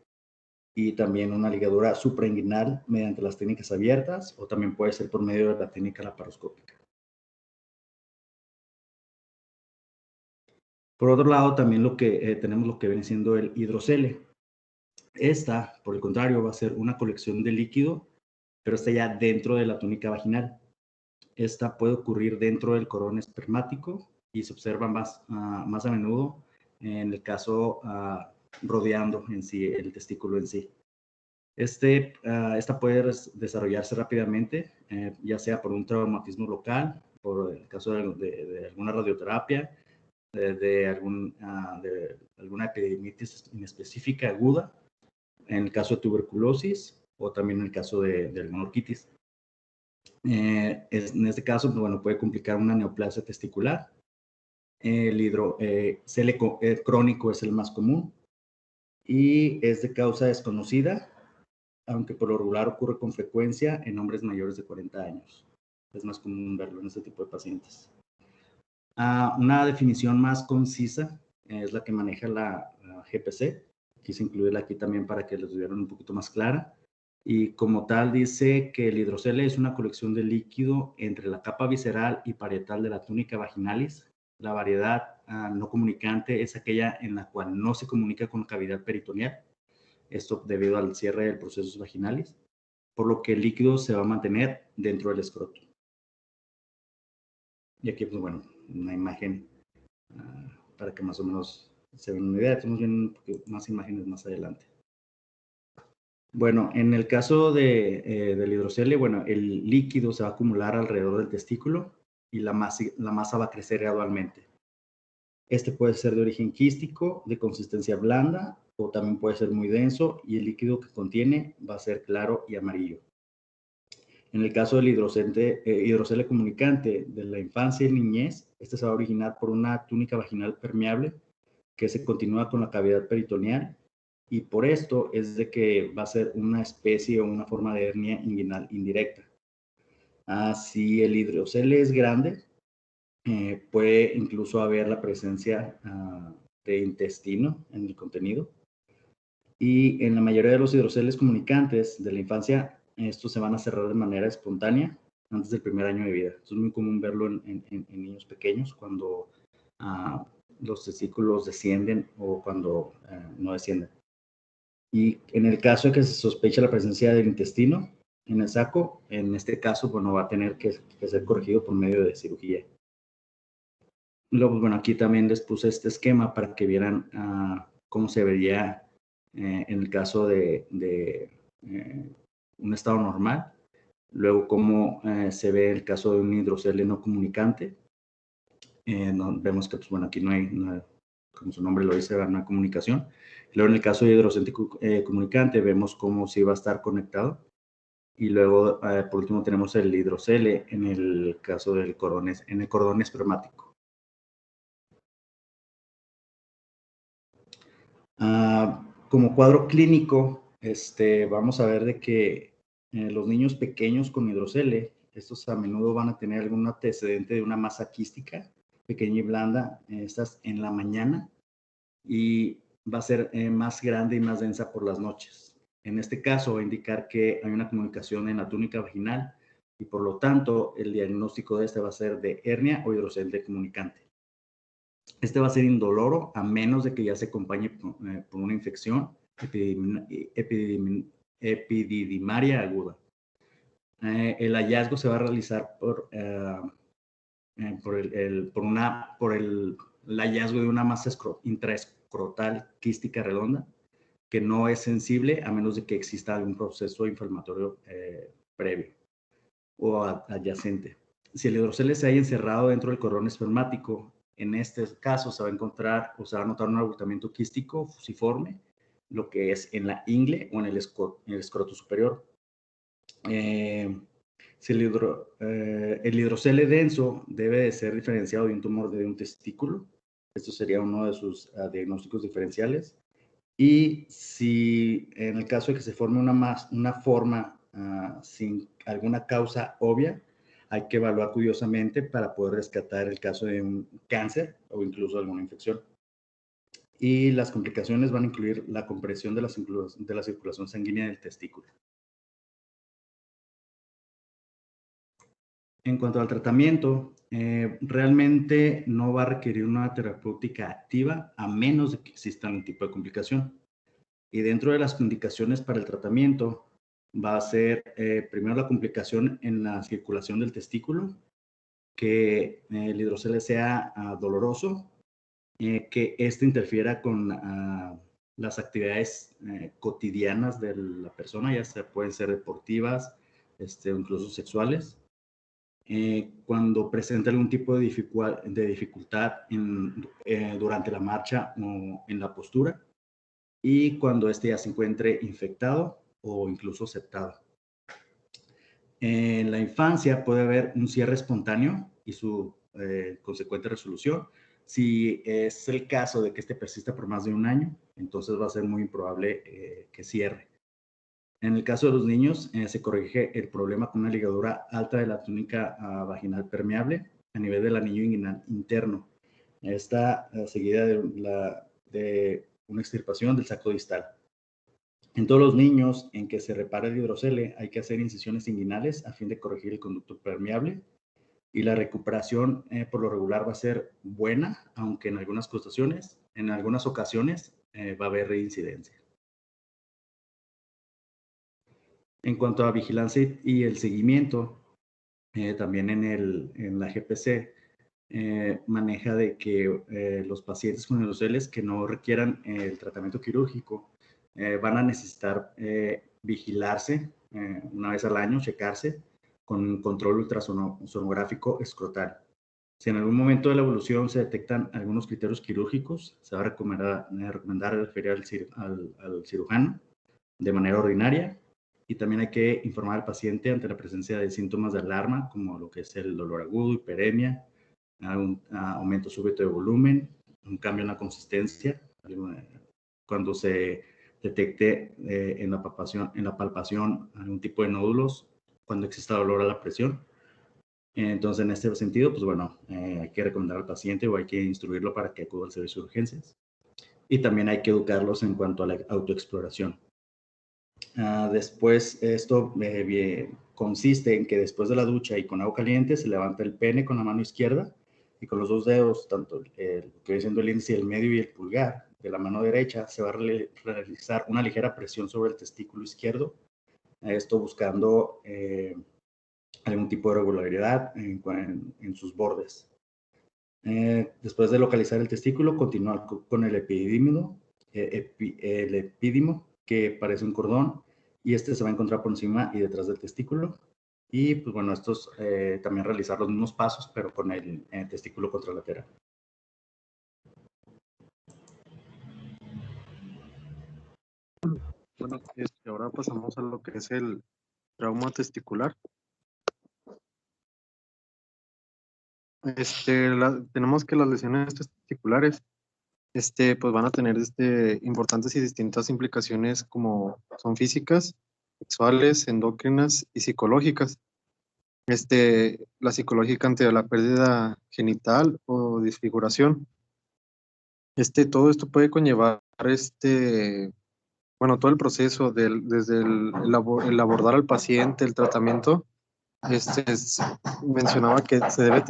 y también una ligadura suprainguinal mediante las técnicas abiertas, o también puede ser por medio de la técnica laparoscópica. Por otro lado, también tenemos lo que viene siendo el hidrocele. Esta, por el contrario, va a ser una colección de líquido, pero está ya dentro de la túnica vaginal. Esta puede ocurrir dentro del cordón espermático y se observa más a menudo en el caso rodeando en sí el testículo en sí. Esta puede desarrollarse rápidamente, ya sea por un traumatismo local, por el caso de alguna radioterapia, de alguna epididimitis inespecífica aguda, en el caso de tuberculosis o también en el caso de alguna orquitis. En este caso, pues, bueno, puede complicar una neoplasia testicular. El hidrocele crónico es el más común y es de causa desconocida, aunque por lo regular ocurre con frecuencia en hombres mayores de 40 años. Es más común verlo en este tipo de pacientes. Una definición más concisa es la que maneja la GPC. Quise incluirla aquí también para que les vieran un poquito más clara. Y como tal dice que el hidrocele es una colección de líquido entre la capa visceral y parietal de la túnica vaginalis. La variedad no comunicante es aquella en la cual no se comunica con la cavidad peritoneal. Esto debido al cierre del proceso vaginalis, por lo que el líquido se va a mantener dentro del escroto. Y aquí, pues bueno, una imagen para que más o menos se den una idea. Estamos viendo más imágenes más adelante. Bueno, en el caso del hidrocele, bueno, el líquido se va a acumular alrededor del testículo y la masa va a crecer gradualmente. Este puede ser de origen quístico, de consistencia blanda, o también puede ser muy denso, y el líquido que contiene va a ser claro y amarillo. En el caso del hidrocele comunicante de la infancia y niñez, este se va a originar por una túnica vaginal permeable que se continúa con la cavidad peritoneal, y por esto es de que va a ser una especie o una forma de hernia inguinal indirecta. Si el hidrocele es grande, puede incluso haber la presencia de intestino en el contenido. Y en la mayoría de los hidroceles comunicantes de la infancia, estos se van a cerrar de manera espontánea antes del primer año de vida. Esto es muy común verlo en niños pequeños cuando los testículos descienden o cuando no descienden. Y en el caso de que se sospeche la presencia del intestino en el saco, en este caso, bueno, va a tener que ser corregido por medio de cirugía. Luego, bueno, aquí también les puse este esquema para que vieran cómo se vería en el caso de un estado normal. Luego, cómo se ve el caso de un hidrocele no comunicante. Vemos que, pues, bueno, aquí no hay, como su nombre lo dice, no hay comunicación. Luego, en el caso de hidrocele comunicante, vemos cómo sí va a estar conectado. Y luego, por último, tenemos el hidrocele en el caso del cordón espermático. Como cuadro clínico, vamos a ver de que los niños pequeños con hidrocele, estos a menudo van a tener algún antecedente de una masa quística, pequeña y blanda, estas en la mañana, y va a ser más grande y más densa por las noches. En este caso va a indicar que hay una comunicación en la túnica vaginal y por lo tanto el diagnóstico de este va a ser de hernia o hidrocele comunicante. Este va a ser indoloro a menos de que ya se acompañe por una infección epididimaria aguda. El hallazgo se va a realizar por el hallazgo de una masa intraescrotal quística redonda que no es sensible a menos de que exista algún proceso inflamatorio previo o adyacente. Si el hidrocele se haya encerrado dentro del cordón espermático, en este caso se va a encontrar o se va a notar un abultamiento quístico fusiforme, lo que es en la ingle o en el escroto superior. Si el hidrocele denso debe de ser diferenciado de un tumor de un testículo. Esto sería uno de sus diagnósticos diferenciales. Y si en el caso de que se forme una forma sin alguna causa obvia, hay que evaluar cuidadosamente para poder rescatar el caso de un cáncer o incluso alguna infección. Y las complicaciones van a incluir la compresión de la circulación sanguínea del testículo. En cuanto al tratamiento, realmente no va a requerir una terapéutica activa a menos de que exista algún tipo de complicación. Y dentro de las indicaciones para el tratamiento va a ser primero la complicación en la circulación del testículo, que el hidrocele sea doloroso, que este interfiera con las actividades cotidianas de la persona, ya sea pueden ser deportivas o incluso sexuales. Cuando presenta algún tipo de dificultad durante la marcha o en la postura, y cuando este ya se encuentre infectado o incluso septado. En la infancia puede haber un cierre espontáneo y su consecuente resolución. Si es el caso de que este persista por más de un año, entonces va a ser muy improbable que cierre. En el caso de los niños, se corrige el problema con una ligadura alta de la túnica vaginal permeable a nivel del anillo inguinal interno. Esta seguida de una extirpación del saco distal. En todos los niños en que se repara el hidrocele hay que hacer incisiones inguinales a fin de corregir el conducto permeable y la recuperación por lo regular va a ser buena, aunque en algunas ocasiones va a haber reincidencia. En cuanto a vigilancia y el seguimiento, también en la GPC maneja de que los pacientes con hidroceles que no requieran el tratamiento quirúrgico van a necesitar vigilarse una vez al año, checarse con control ultrasonográfico escrotal. Si en algún momento de la evolución se detectan algunos criterios quirúrgicos, se va a recomendar referir al cirujano de manera ordinaria, y también hay que informar al paciente ante la presencia de síntomas de alarma, como lo que es el dolor agudo, hiperemia, un aumento súbito de volumen, un cambio en la consistencia, cuando se detecte en la palpación algún tipo de nódulos, cuando exista dolor a la presión. Entonces, en este sentido, pues bueno, hay que recomendar al paciente o hay que instruirlo para que acuda al servicio de urgencias. Y también hay que educarlos en cuanto a la autoexploración. Después, esto consiste en que después de la ducha y con agua caliente se levanta el pene con la mano izquierda y con los dos dedos, tanto lo que viene siendo el índice, el medio y el pulgar de la mano derecha, se va a realizar una ligera presión sobre el testículo izquierdo, esto buscando algún tipo de regularidad en sus bordes. Después de localizar el testículo, continuar con el epidídimo, que parece un cordón, y este se va a encontrar por encima y detrás del testículo. Y pues bueno, estos también realizar los mismos pasos, pero con el testículo contralateral. Bueno, ahora pasamos a lo que es el trauma testicular. Tenemos que las lesiones testiculares pues van a tener importantes y distintas implicaciones, como son físicas, sexuales, endocrinas y psicológicas. La psicológica ante la pérdida genital o disfiguración. Todo esto puede conllevar bueno, todo el proceso desde el abordar al paciente, el tratamiento. Mencionaba que se debe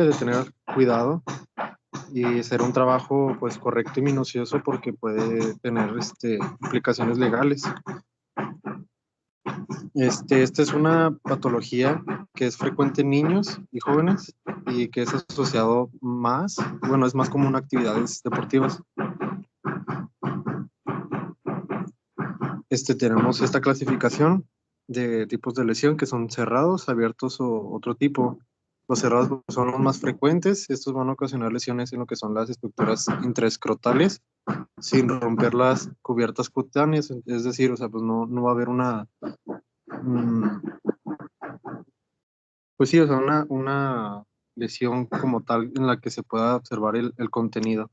de tener cuidado y hacer un trabajo pues correcto y minucioso, porque puede tener implicaciones legales. Esta es una patología que es frecuente en niños y jóvenes y que es asociado es más común a actividades deportivas. Tenemos esta clasificación de tipos de lesión, que son cerrados, abiertos o otro tipo. Los cerrados son los más frecuentes. Estos van a ocasionar lesiones en lo que son las estructuras intraescrotales sin romper las cubiertas cutáneas. Es decir, pues no va a haber una lesión como tal en la que se pueda observar el contenido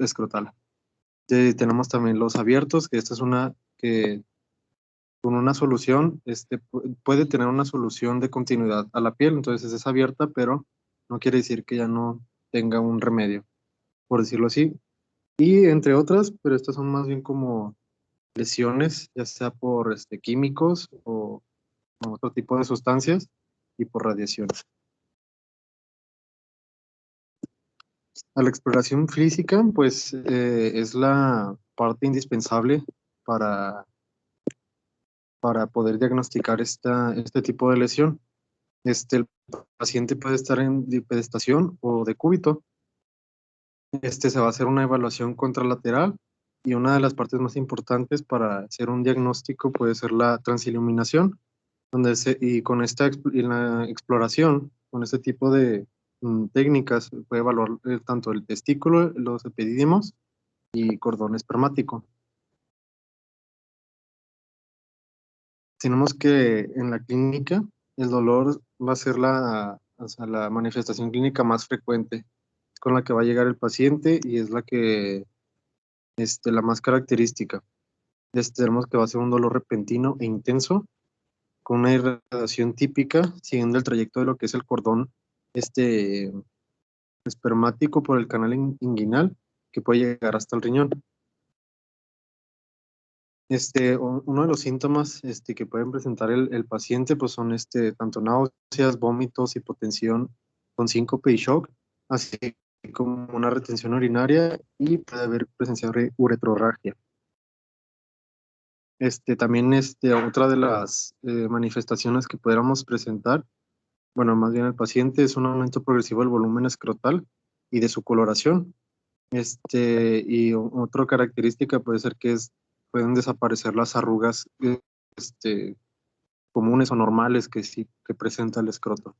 escrotal. Tenemos también los abiertos, que esta es una que con una solución, puede tener una solución de continuidad a la piel. Entonces es abierta, pero no quiere decir que ya no tenga un remedio, por decirlo así. Y entre otras, pero estas son más bien como lesiones, ya sea por químicos o otro tipo de sustancias, y por radiación. A la exploración física, pues es la parte indispensable para poder diagnosticar este tipo de lesión. El paciente puede estar en bipedestación o decúbito. Se va a hacer una evaluación contralateral, y una de las partes más importantes para hacer un diagnóstico puede ser la transiluminación, y con la exploración, con este tipo de técnicas, puede evaluar tanto el testículo, los epidídimos y cordón espermático. Tenemos que en la clínica el dolor va a ser la manifestación clínica más frecuente, con la que va a llegar el paciente, y es la más característica. Tenemos que va a ser un dolor repentino e intenso, con una irradiación típica, siguiendo el trayecto de lo que es el cordón espermático por el canal inguinal, que puede llegar hasta el riñón. Uno de los síntomas que pueden presentar el paciente, pues son tanto náuseas, vómitos, hipotensión con síncope y shock, así como una retención urinaria, y puede haber presencia de uretrorragia. También otra de las manifestaciones que pudiéramos presentar, bueno, más bien el paciente, es un aumento progresivo del volumen escrotal y de su coloración. Y otra característica puede ser que pueden desaparecer las arrugas comunes o normales que sí que presenta el escroto.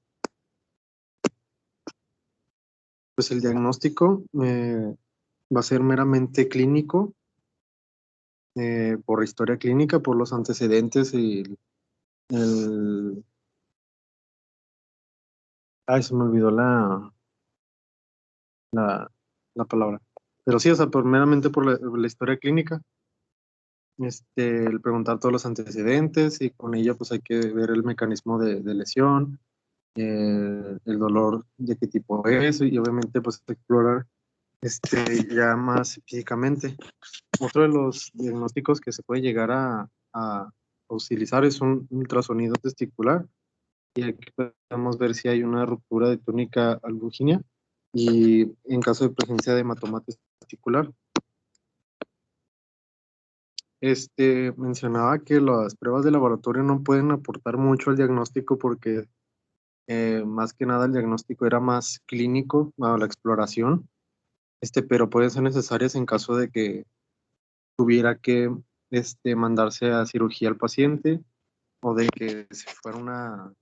Pues el diagnóstico va a ser meramente clínico, por historia clínica, por los antecedentes y ay, se me olvidó la palabra. Pero sí, o sea, meramente por la historia clínica. El preguntar todos los antecedentes y con ello pues hay que ver el mecanismo de lesión, el dolor de qué tipo es y obviamente pues explorar ya más físicamente. Otro de los diagnósticos que se puede llegar a utilizar es un ultrasonido testicular y aquí podemos ver si hay una ruptura de túnica albuginea y en caso de presencia de hematoma testicular. Mencionaba que las pruebas de laboratorio no pueden aportar mucho al diagnóstico porque más que nada el diagnóstico era más clínico a la exploración, pero pueden ser necesarias en caso de que tuviera que mandarse a cirugía al paciente o de que se fuera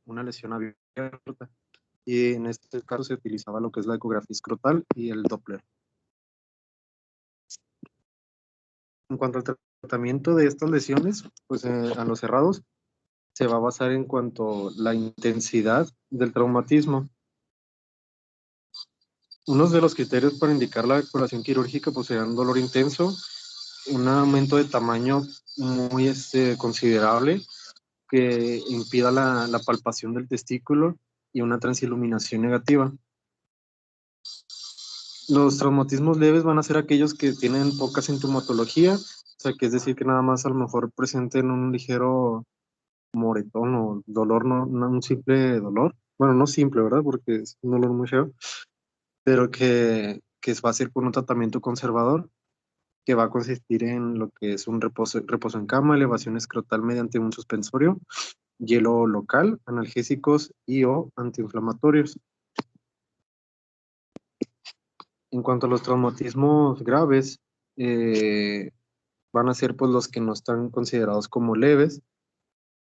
una lesión abierta. Y en este caso se utilizaba lo que es la ecografía escrotal y el Doppler. En cuanto al tratamiento de estas lesiones, pues a los cerrados, se va a basar en cuanto a la intensidad del traumatismo. Uno de los criterios para indicar la exploración quirúrgica pues será un dolor intenso, un aumento de tamaño muy considerable que impida la palpación del testículo y una transiluminación negativa. Los traumatismos leves van a ser aquellos que tienen poca sintomatología, o sea, que es decir, que nada más a lo mejor presenten un ligero moretón o dolor, no un simple dolor. Bueno, no simple, ¿verdad? Porque es un dolor muy feo, pero que va a ser con un tratamiento conservador, que va a consistir en lo que es un reposo en cama, elevación escrotal mediante un suspensorio, hielo local, analgésicos y o antiinflamatorios. En cuanto a los traumatismos graves, van a ser pues los que no están considerados como leves.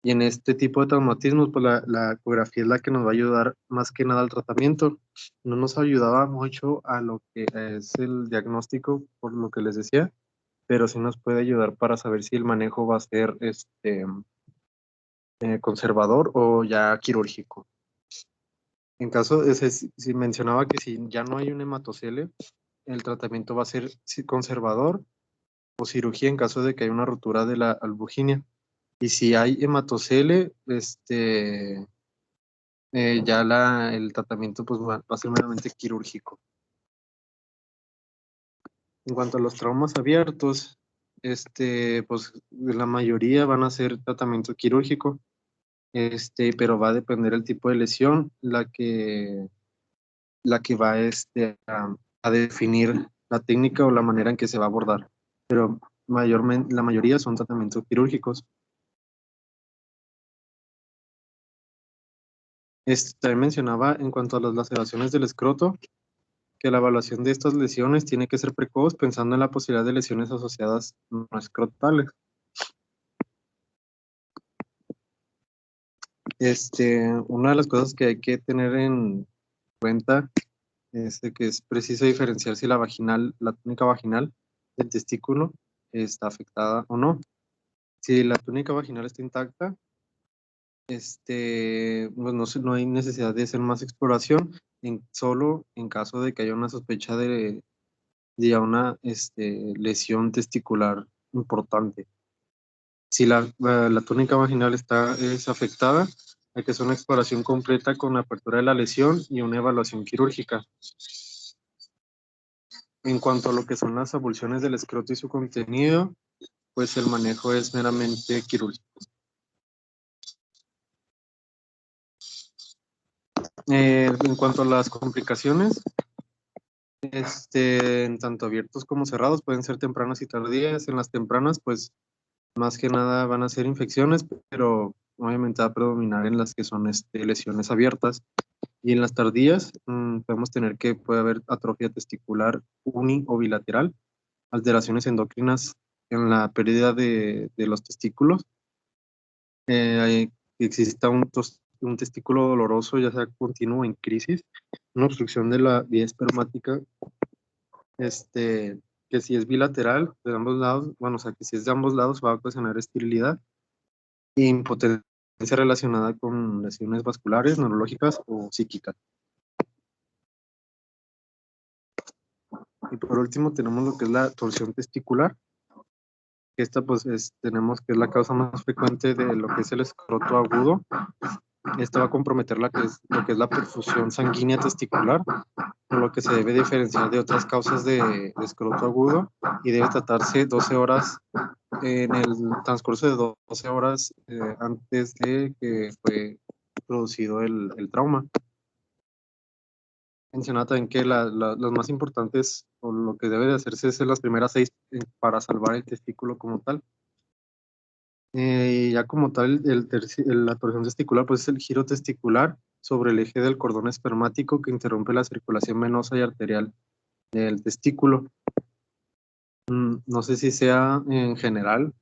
Y en este tipo de traumatismos, pues la ecografía es la que nos va a ayudar más que nada al tratamiento. No nos ayudaba mucho a lo que es el diagnóstico, por lo que les decía, pero sí nos puede ayudar para saber si el manejo va a ser conservador o ya quirúrgico. En caso, si mencionaba que si ya no hay un hematocele, el tratamiento va a ser conservador o cirugía en caso de que haya una rotura de la albuginia. Y si hay hematocele, ya el tratamiento pues, va a ser meramente quirúrgico. En cuanto a los traumas abiertos, pues la mayoría van a ser tratamiento quirúrgico, pero va a depender el tipo de lesión, la que va a definir la técnica o la manera en que se va a abordar. Pero la mayoría son tratamientos quirúrgicos. También mencionaba en cuanto a las laceraciones del escroto, que la evaluación de estas lesiones tiene que ser precoz pensando en la posibilidad de lesiones asociadas no escrotales. Una de las cosas que hay que tener en cuenta es de que es preciso diferenciar si la túnica vaginal del testículo está afectada o no. Si la túnica vaginal está intacta, pues no hay necesidad de hacer más exploración, solo en caso de que haya una sospecha de una lesión testicular importante. Si la túnica vaginal es afectada, hay que hacer una exploración completa con la apertura de la lesión y una evaluación quirúrgica. En cuanto a lo que son las avulsiones del escroto y su contenido, pues el manejo es meramente quirúrgico. En cuanto a las complicaciones, en tanto abiertos como cerrados, pueden ser tempranas y tardías. En las tempranas, pues más que nada van a ser infecciones, pero obviamente va a predominar en las que son lesiones abiertas. Y en las tardías podemos tener que puede haber atrofia testicular uni o bilateral, alteraciones endocrinas en la pérdida de los testículos, que exista un testículo doloroso, ya sea continuo o en crisis, una obstrucción de la vía espermática, que si es bilateral de ambos lados, bueno, o sea, que si es de ambos lados va a ocasionar esterilidad e impotencia relacionada con lesiones vasculares, neurológicas o psíquicas. Y por último tenemos lo que es la torsión testicular, que esta pues tenemos que es la causa más frecuente de lo que es el escroto agudo. Esta va a comprometer lo que es la perfusión sanguínea testicular, por lo que se debe diferenciar de otras causas de escroto agudo y debe tratarse 12 horas en el transcurso de 12 horas antes de que fue producido el trauma. Mencionaba también que las más importantes o lo que debe de hacerse es en las primeras 6 para salvar el testículo como tal. Y ya como tal, la torsión testicular pues es el giro testicular sobre el eje del cordón espermático que interrumpe la circulación venosa y arterial del testículo. No sé si sea en general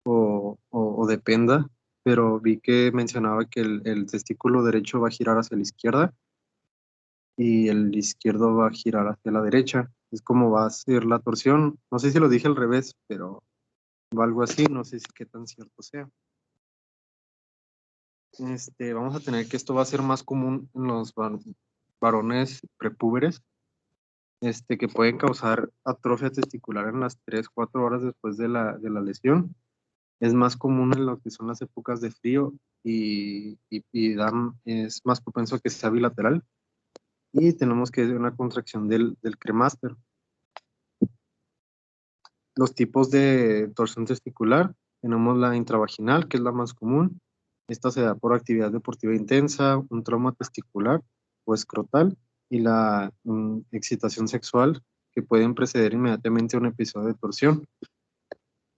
o dependa, pero vi que mencionaba que el testículo derecho va a girar hacia la izquierda y el izquierdo va a girar hacia la derecha. Es como va a ser la torsión. No sé si lo dije al revés, pero va algo así, no sé si qué tan cierto sea. Vamos a tener que esto va a ser más común en los varones prepúberes, que pueden causar atrofia testicular en las 3-4 horas después de la lesión. Es más común en lo que son las épocas de frío y es más propenso a que sea bilateral. Y tenemos que una contracción del cremaster. Los tipos de torsión testicular, tenemos la intravaginal, que es la más común. Esta se da por actividad deportiva intensa, un trauma testicular o escrotal y la excitación sexual que pueden preceder inmediatamente a un episodio de torsión.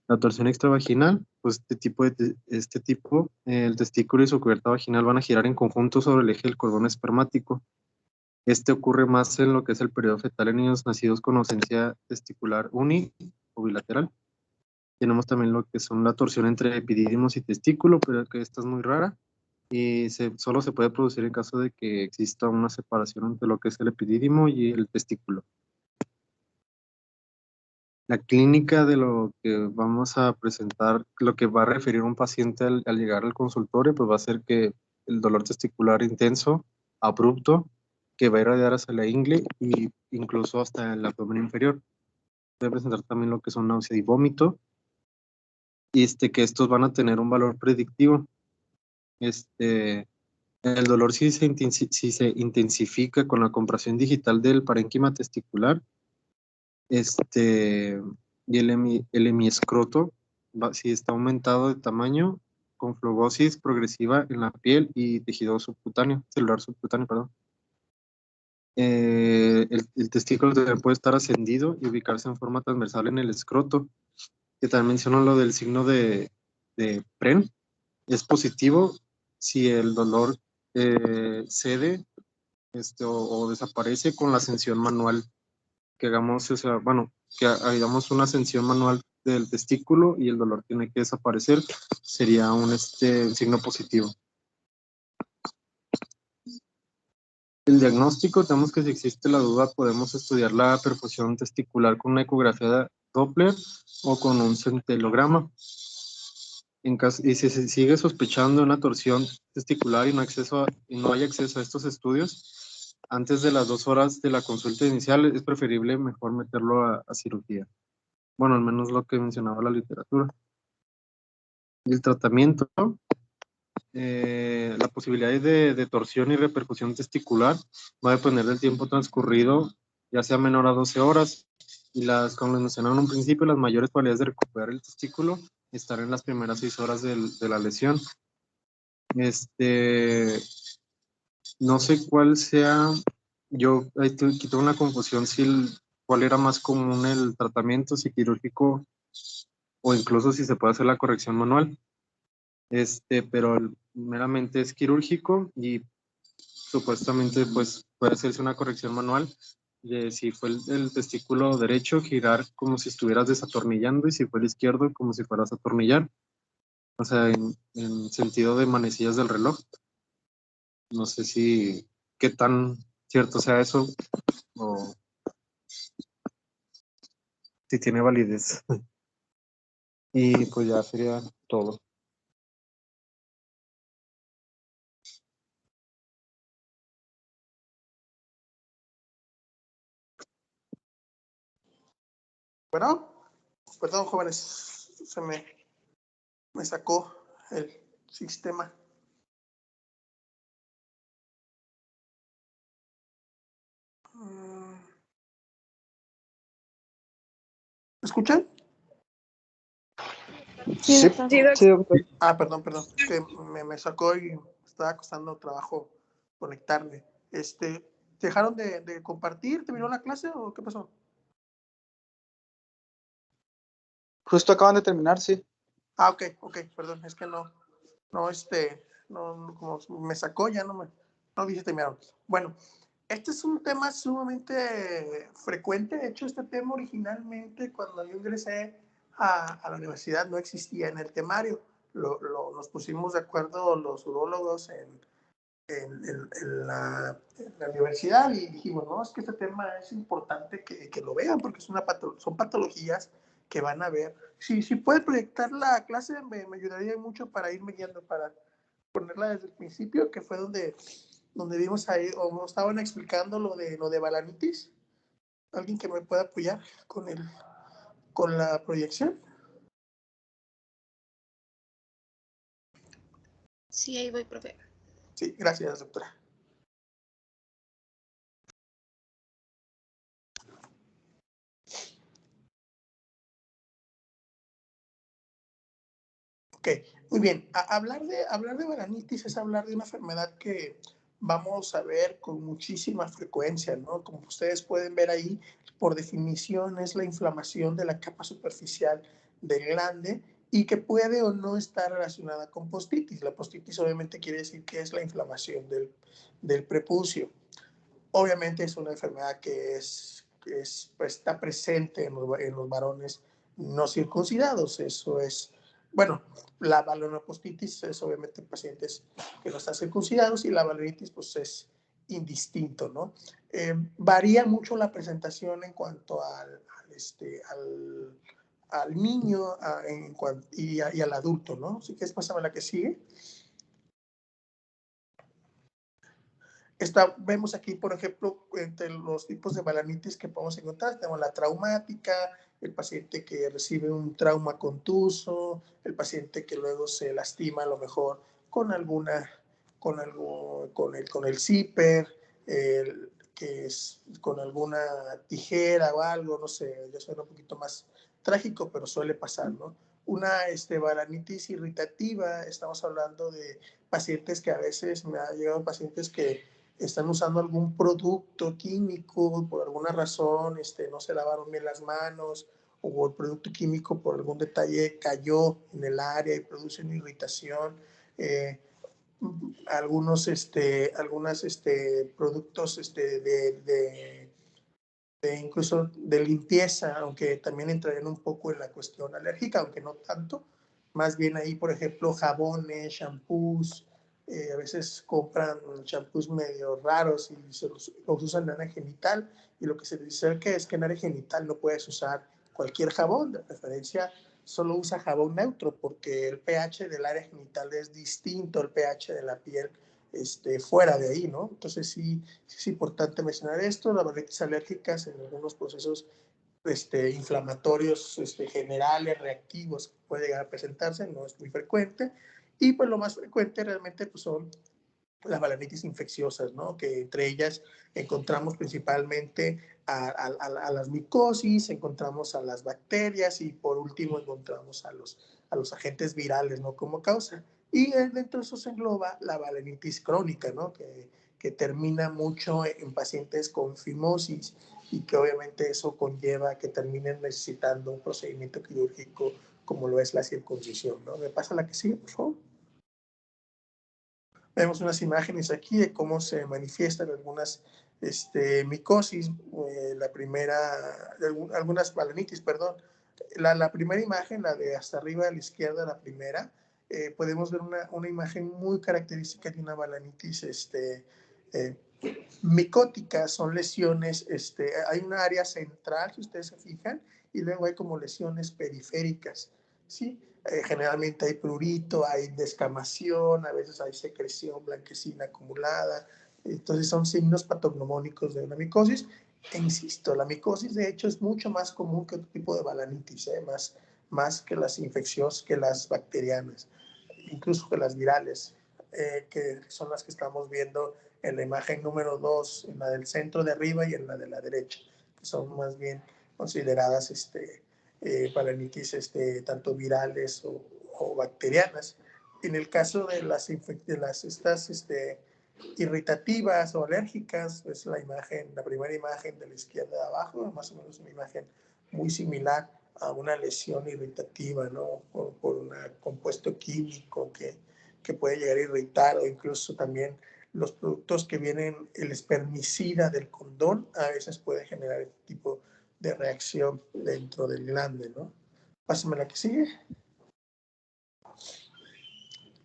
La torsión extravaginal, pues este tipo, el testículo y su cubierta vaginal van a girar en conjunto sobre el eje del cordón espermático. Este ocurre más en lo que es el periodo fetal en niños nacidos con ausencia testicular uni o bilateral. Tenemos también lo que son la torsión entre epidídimos y testículo, pero que esta es muy rara y solo se puede producir en caso de que exista una separación entre lo que es el epidídimo y el testículo. La clínica de lo que vamos a presentar, lo que va a referir un paciente al llegar al consultorio, pues va a ser que el dolor testicular intenso, abrupto, que va a irradiar hacia la ingle e incluso hasta el abdomen inferior. Debe presentar también lo que son náusea y vómito, y que estos van a tener un valor predictivo. El dolor si se intensifica con la compresión digital del parénquima testicular, y el hemiescroto, si está aumentado de tamaño, con flebosis progresiva en la piel y tejido celular subcutáneo, perdón. El testículo también puede estar ascendido y ubicarse en forma transversal en el escroto, que también menciono lo del signo de PREN. Es positivo si el dolor cede o desaparece con la ascensión manual, que hagamos, que hagamos una ascensión manual del testículo y el dolor tiene que desaparecer, sería un signo positivo. El diagnóstico, tenemos que si existe la duda, podemos estudiar la perfusión testicular con una ecografía Doppler o con un centelograma. Y si se sigue sospechando una torsión testicular y no hay acceso a estos estudios, antes de las 2 horas de la consulta inicial es preferible mejor meterlo a cirugía. Bueno, al menos lo que mencionaba la literatura. Y el tratamiento, la posibilidad de torsión y repercusión testicular va a depender del tiempo transcurrido, ya sea menor a 12 horas. Y como les mencionaron en un principio, las mayores probabilidades de recuperar el testículo estar en las primeras 6 horas de la lesión. No sé cuál sea, yo ahí quito una confusión cuál era más común el tratamiento, si quirúrgico o incluso si se puede hacer la corrección manual. Pero meramente es quirúrgico y supuestamente pues puede hacerse una corrección manual. Si fue el testículo derecho, girar como si estuvieras desatornillando, y si fue el izquierdo, como si fueras a atornillar. O sea, en sentido de manecillas del reloj. No sé si qué tan cierto sea eso o si tiene validez. Y pues ya sería todo. Bueno, perdón, jóvenes, se me sacó el sistema. ¿Me escuchan? Sí, doctor. Ah, perdón, es que me sacó y estaba costando trabajo conectarme. ¿Dejaron de compartir? ¿Terminó la clase o qué pasó? Justo acaban de terminar, sí. Ah, ok, perdón, es que no, como me sacó, ya no dije terminaron. Bueno, este es un tema sumamente frecuente. De hecho, este tema originalmente, cuando yo ingresé a la universidad, no existía en el temario. Nos pusimos de acuerdo los urólogos en la universidad y dijimos, no, es que este tema es importante que lo vean porque son patologías que van a ver. Si puede proyectar la clase, me ayudaría mucho para irme guiando, para ponerla desde el principio, que fue donde vimos ahí, o nos estaban explicando lo de balanitis. ¿Alguien que me pueda apoyar con la proyección? Sí, ahí voy, profe. Sí, gracias, doctora. Ok, muy bien. Hablar de balanitis es hablar de una enfermedad que vamos a ver con muchísima frecuencia, ¿no? Como ustedes pueden ver ahí, por definición es la inflamación de la capa superficial del glande y que puede o no estar relacionada con postitis. La postitis obviamente quiere decir que es la inflamación del prepucio. Obviamente es una enfermedad que pues, está presente en los varones no circuncidados. Eso es, bueno, la balanopostitis es obviamente en pacientes que no están circuncidados y la balanitis pues es indistinto, ¿no? Varía mucho la presentación en cuanto al niño y al adulto, ¿no? Así que pasamos a la que sigue. Vemos aquí, por ejemplo, entre los tipos de balanitis que podemos encontrar, tenemos la traumática, el paciente que recibe un trauma contuso, el paciente que luego se lastima a lo mejor con el zipper, que es con alguna tijera o algo, no sé, ya suena un poquito más trágico, pero suele pasar, ¿no? Una balanitis irritativa, estamos hablando de pacientes que a veces me han llegado pacientes que están usando algún producto químico por alguna razón, no se lavaron bien las manos o el producto químico por algún detalle cayó en el área y produce una irritación. Algunos productos incluso de limpieza, aunque también entrarían un poco en la cuestión alérgica, aunque no tanto. Más bien ahí, por ejemplo, jabones, shampoos, a veces compran shampoos medio raros y los usan en área genital, y lo que se dice es que en área genital no puedes usar cualquier jabón, de preferencia solo usa jabón neutro, porque el pH del área genital es distinto al pH de la piel fuera de ahí, ¿no? Entonces sí es importante mencionar esto. Las balanitis alérgicas en algunos procesos inflamatorios generales, reactivos, que puede llegar a presentarse, no es muy frecuente. Y pues lo más frecuente realmente pues, son las balanitis infecciosas, ¿no? Que entre ellas encontramos principalmente a las micosis, encontramos a las bacterias y por último encontramos a los agentes virales, ¿no? Como causa. Y dentro de eso se engloba la balanitis crónica, ¿no? Que termina mucho en pacientes con fimosis y que obviamente eso conlleva que terminen necesitando un procedimiento quirúrgico como lo es la circuncisión, ¿no? ¿Me pasa la que sigue, por favor? Vemos unas imágenes aquí de cómo se manifiestan algunas micosis, algunas balanitis, perdón. La primera imagen, la de hasta arriba a la izquierda, la primera, podemos ver una imagen muy característica de una balanitis micótica. Son lesiones, hay una área central, si ustedes se fijan, y luego hay como lesiones periféricas, ¿sí? Generalmente hay prurito, hay descamación, a veces hay secreción blanquecina acumulada. Entonces son signos patognomónicos de una micosis. E insisto, la micosis de hecho es mucho más común que otro tipo de balanitis, más que las infecciosas, que las bacterianas, incluso que las virales, que son las que estamos viendo en la imagen número 2, en la del centro de arriba y en la de la derecha, que son más bien consideradas balanitis tanto virales o bacterianas. En el caso de estas irritativas o alérgicas, es la primera imagen de la izquierda de abajo, más o menos una imagen muy similar a una lesión irritativa, ¿no? Por un compuesto químico que puede llegar a irritar, o incluso también los productos que vienen, el espermicida del condón, a veces puede generar este tipo de reacción dentro del glande, ¿no? Pásame la que sigue.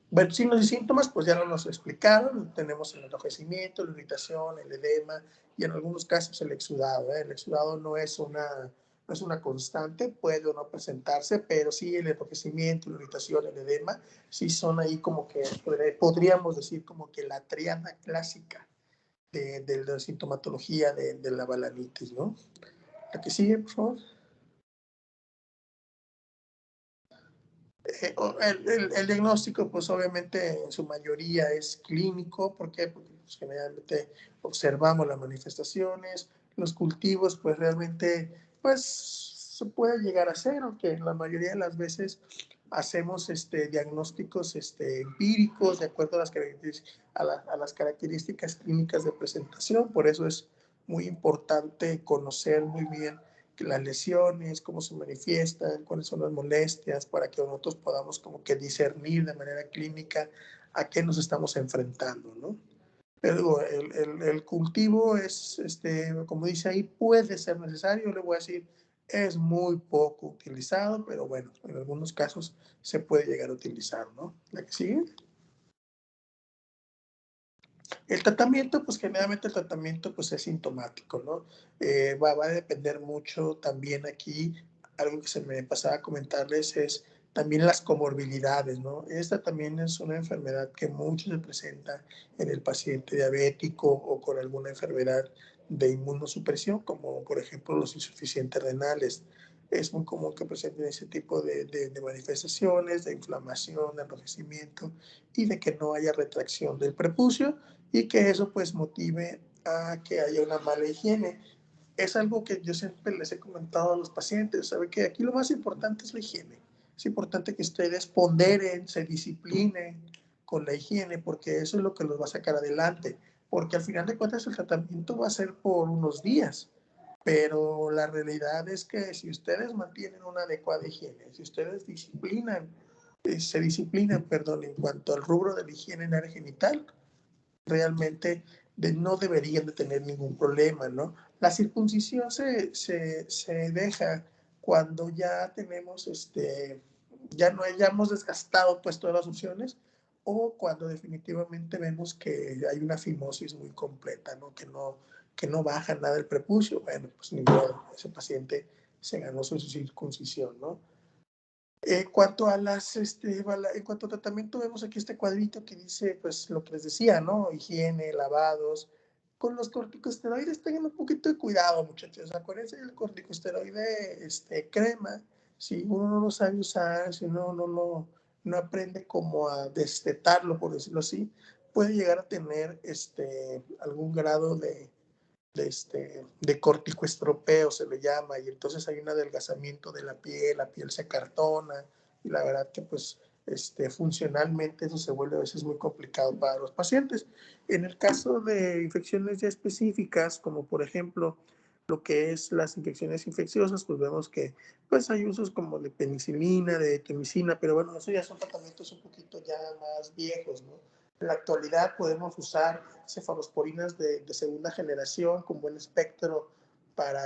Bueno, signos y síntomas, pues ya nos explicaron. Tenemos el enrojecimiento, la irritación, el edema y en algunos casos el exudado. El exudado no es una constante, puede o no presentarse, pero sí el enrojecimiento, la irritación, el edema, sí son ahí como que podríamos decir como que la triada clásica de la sintomatología de la balanitis, ¿no? La que sigue, por favor. El diagnóstico, pues obviamente en su mayoría es clínico. ¿Por qué? Porque pues, generalmente observamos las manifestaciones, los cultivos, pues realmente, pues se puede llegar a hacer, aunque la mayoría de las veces hacemos diagnósticos empíricos de acuerdo a las características clínicas de presentación. Por eso es muy importante conocer muy bien las lesiones, cómo se manifiestan, cuáles son las molestias, para que nosotros podamos como que discernir de manera clínica a qué nos estamos enfrentando, ¿no? Pero el cultivo es, como dice ahí, puede ser necesario. Le voy a decir, es muy poco utilizado, pero bueno, en algunos casos se puede llegar a utilizar, ¿no? ¿La que sigue? El tratamiento, pues generalmente el tratamiento pues es sintomático, ¿no? Va a depender mucho también aquí, algo que se me pasaba a comentarles es también las comorbilidades, ¿no? Esta también es una enfermedad que mucho se presenta en el paciente diabético o con alguna enfermedad de inmunosupresión, como por ejemplo los insuficientes renales. Es muy común que presenten ese tipo de manifestaciones, de inflamación, de enrojecimiento y de que no haya retracción del prepucio, y que eso pues motive a que haya una mala higiene. Es algo que yo siempre les he comentado a los pacientes, ¿sabe? Que aquí lo más importante es la higiene. Es importante que ustedes ponderen, se disciplinen con la higiene, porque eso es lo que los va a sacar adelante. Porque al final de cuentas el tratamiento va a ser por unos días, pero la realidad es que si ustedes mantienen una adecuada higiene, si ustedes se disciplinan, perdón, en cuanto al rubro de la higiene en área genital, realmente no deberían de tener ningún problema, ¿no? La circuncisión se deja cuando ya tenemos, ya no hayamos desgastado pues todas las opciones, o cuando definitivamente vemos que hay una fimosis muy completa, ¿no? Que no baja nada el prepucio. Bueno, pues ni modo, ese paciente se ganó su circuncisión, ¿no? En cuanto en cuanto a tratamiento, vemos aquí este cuadrito que dice, pues, lo que les decía, ¿no? Higiene, lavados. Con los corticosteroides tengan un poquito de cuidado, muchachos. Acuérdense del corticosteroide, crema. Si uno no lo sabe usar, si uno no aprende como a destetarlo, por decirlo así, puede llegar a tener, algún grado de corticoestropeo se le llama, y entonces hay un adelgazamiento de la piel se acartona, y la verdad que pues funcionalmente eso se vuelve a veces muy complicado para los pacientes. En el caso de infecciones ya específicas, como por ejemplo lo que es las infecciones infecciosas, pues vemos que pues hay usos como de penicilina, de etimicina, pero bueno, eso ya son tratamientos un poquito ya más viejos, ¿no? En la actualidad podemos usar cefalosporinas de segunda generación con buen espectro para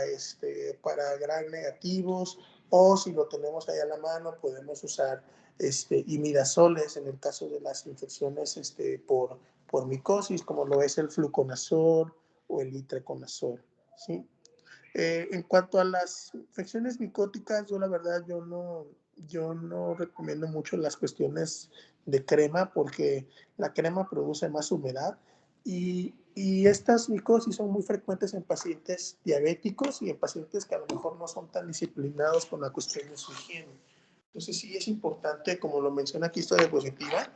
gram negativos, o si lo tenemos ahí a la mano podemos usar imidazoles en el caso de las infecciones por micosis, como lo es el fluconazol o el itraconazol, ¿sí? En cuanto a las infecciones micóticas, yo la verdad yo no recomiendo mucho las cuestiones de crema porque la crema produce más humedad y estas micosis son muy frecuentes en pacientes diabéticos y en pacientes que a lo mejor no son tan disciplinados con la cuestión de su higiene. Entonces sí es importante, como lo menciona aquí esta diapositiva,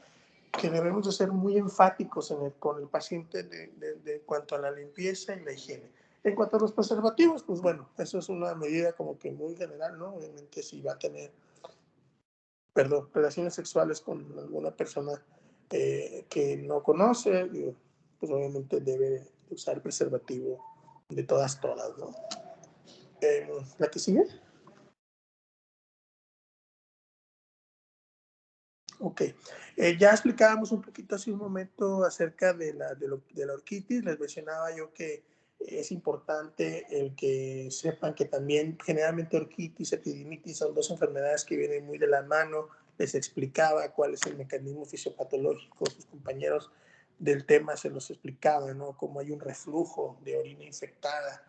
que debemos de ser muy enfáticos con el paciente de cuanto a la limpieza y la higiene. En cuanto a los preservativos, pues bueno, eso es una medida como que muy general, ¿no? Obviamente si va a tener, relaciones sexuales con alguna persona que no conoce, pues obviamente debe usar preservativo de todas, ¿no? ¿La que sigue? Ok, ya explicábamos un poquito hace un momento acerca de la orquitis. Les mencionaba yo que es importante el que sepan que también generalmente orquitis y epididimitis son dos enfermedades que vienen muy de la mano. Les explicaba cuál es el mecanismo fisiopatológico, sus compañeros del tema se los explicaban, ¿no? Cómo hay un reflujo de orina infectada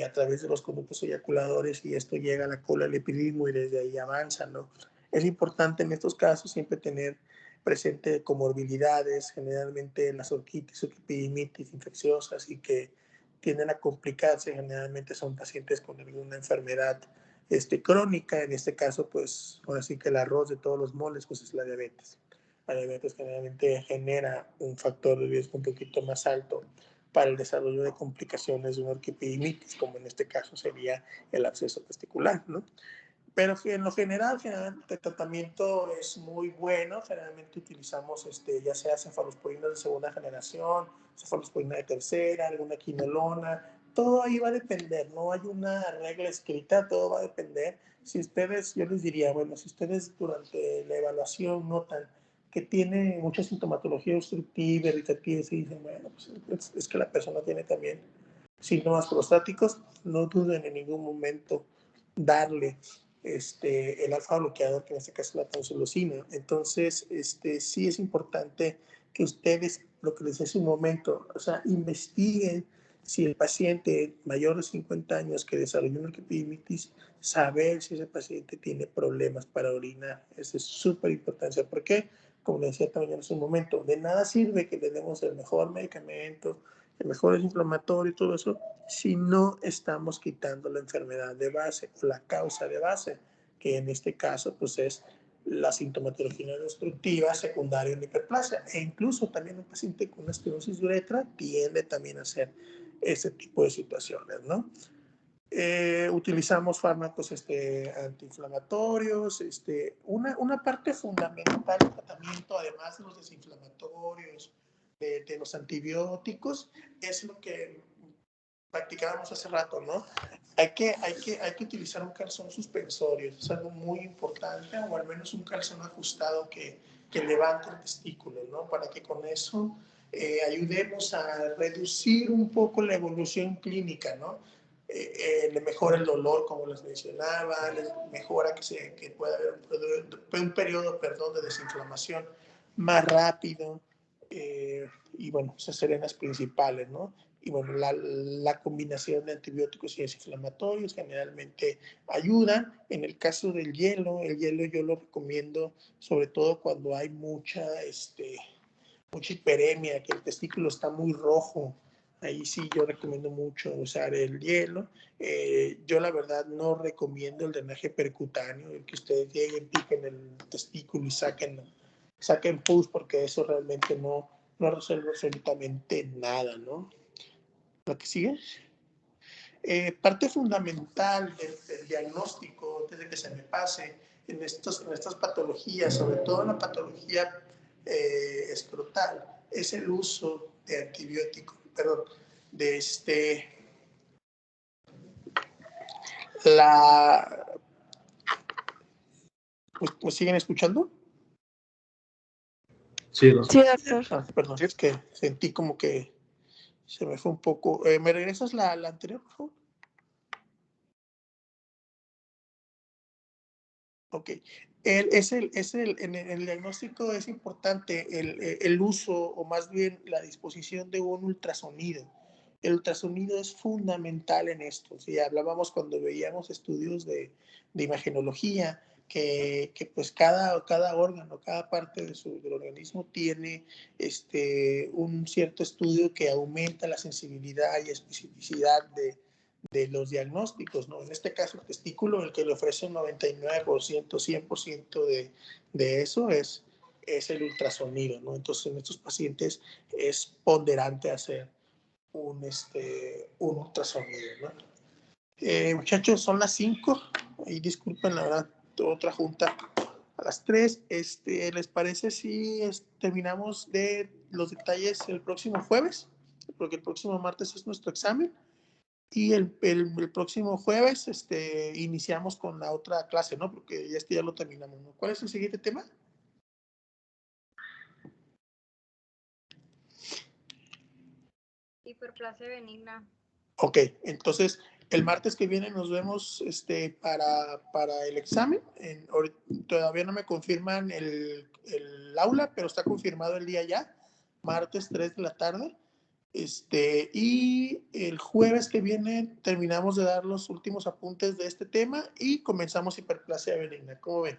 a través de los conductos eyaculadores y esto llega a la cola del epididimo y desde ahí avanza, ¿no? Es importante en estos casos siempre tener presente comorbilidades, generalmente las orquitis o epididimitis infecciosas y que tienden a complicarse, generalmente son pacientes con alguna enfermedad crónica, en este caso pues ahora sí que el arroz de todos los moles pues es la diabetes. La diabetes generalmente genera un factor de riesgo un poquito más alto para el desarrollo de complicaciones de una orquiepididimitis, como en este caso sería el absceso testicular, ¿no? Pero en lo general, generalmente el tratamiento es muy bueno. Generalmente utilizamos ya sea cefalosporinas de segunda generación, cefalosporina de tercera, alguna quinolona. Todo ahí va a depender, no hay una regla escrita, todo va a depender. Si ustedes, yo les diría, bueno, si ustedes durante la evaluación notan que tiene mucha sintomatología obstructiva, irritativa, y dicen, bueno, pues es que la persona tiene también síntomas prostáticos, no duden en ningún momento darle el alfa bloqueador, que en este caso es la tonsilosina. Entonces, sí es importante que ustedes, lo que les decía hace un momento, o sea, investiguen si el paciente mayor de 50 años que desarrolló una epididimitis, saber si ese paciente tiene problemas para orinar. Eso es súper importante. ¿Por qué? Como le decía también hace un momento, de nada sirve que le demos el mejor medicamento, el mejor desinflamatorio y todo eso, si no estamos quitando la enfermedad de base o la causa de base, que en este caso pues es la sintomatología obstructiva secundaria en hiperplasia, e incluso también un paciente con una estenosis de uretra tiende también a hacer ese tipo de situaciones, ¿no? Utilizamos fármacos antiinflamatorios. Una parte fundamental del tratamiento, además de los desinflamatorios, de los antibióticos, es lo que practicábamos hace rato, ¿no? Hay que utilizar un calzón suspensorio, es algo muy importante, o al menos un calzón ajustado que levante el testículo, ¿no? Para que con eso ayudemos a reducir un poco la evolución clínica, ¿no? Le mejora el dolor, como les mencionaba, le mejora que pueda haber un periodo de desinflamación más rápido, y bueno, esas serían las principales, ¿no? Y bueno, la combinación de antibióticos y desinflamatorios generalmente ayudan. En el caso del hielo, el hielo yo lo recomiendo sobre todo cuando hay mucha hiperemia, que el testículo está muy rojo. Ahí sí yo recomiendo mucho usar el hielo. Yo la verdad no recomiendo el drenaje percutáneo, el que ustedes lleguen, piquen el testículo y saquen pus, porque eso realmente no resuelve absolutamente nada, ¿no? ¿Lo que sigue? Parte fundamental del diagnóstico, antes de que se me pase, en estas patologías, sobre todo en la patología escrotal, es el uso de antibióticos, perdón, ¿Me siguen escuchando? Sí, doctor. Sí, doctor. Perdón, es que sentí como que se me fue un poco. ¿Me regresas la anterior, por favor? Ok. En el diagnóstico es importante el uso, o más bien la disposición de un ultrasonido. El ultrasonido es fundamental en esto. Si hablábamos cuando veíamos estudios de imagenología, que pues cada órgano, cada parte del organismo tiene un cierto estudio que aumenta la sensibilidad y especificidad de los diagnósticos, ¿no? En este caso, el testículo, el que le ofrece un 99%, 100% de eso es el ultrasonido, ¿no? Entonces, en estos pacientes es ponderante hacer un ultrasonido, ¿no? Muchachos, son las 5 y disculpen, la verdad, otra junta a las 3. ¿Les parece si terminamos de los detalles el próximo jueves? Porque el próximo martes es nuestro examen. Y el próximo jueves iniciamos con la otra clase, ¿no? Porque ya lo terminamos, ¿no? ¿Cuál es el siguiente tema? Hiperplasia benigna. Ok, entonces el martes que viene nos vemos para el examen. Todavía no me confirman el aula, pero está confirmado el día ya, martes 3 de la tarde. Y el jueves que viene terminamos de dar los últimos apuntes de este tema y comenzamos hiperplasia benigna. ¿Cómo ven?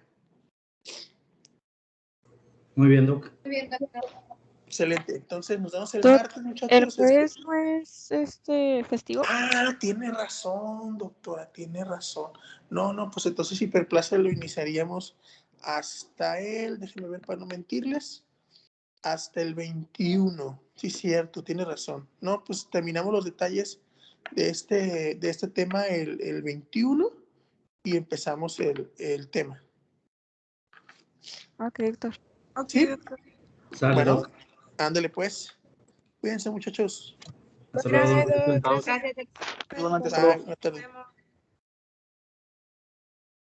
Muy bien, Doc. Muy bien, doctor. Excelente. Entonces nos vemos el Doc, martes, ¿el muchachos. jueves no es festivo? Tiene razón, doctora, tiene razón. No, pues entonces hiperplasia lo iniciaríamos hasta déjenme ver para no mentirles, hasta el 21. Sí, cierto, tiene razón. No, pues terminamos los detalles de este tema el 21 y empezamos el tema. Ok, doctor. ¿Sí? Sale, Bueno, Doc. ándale pues. Cuídense, muchachos. Hasta luego, Doc. Gracias, Doc. Igualmente, hasta Bye, luego. buenas tardes. Nos vemos.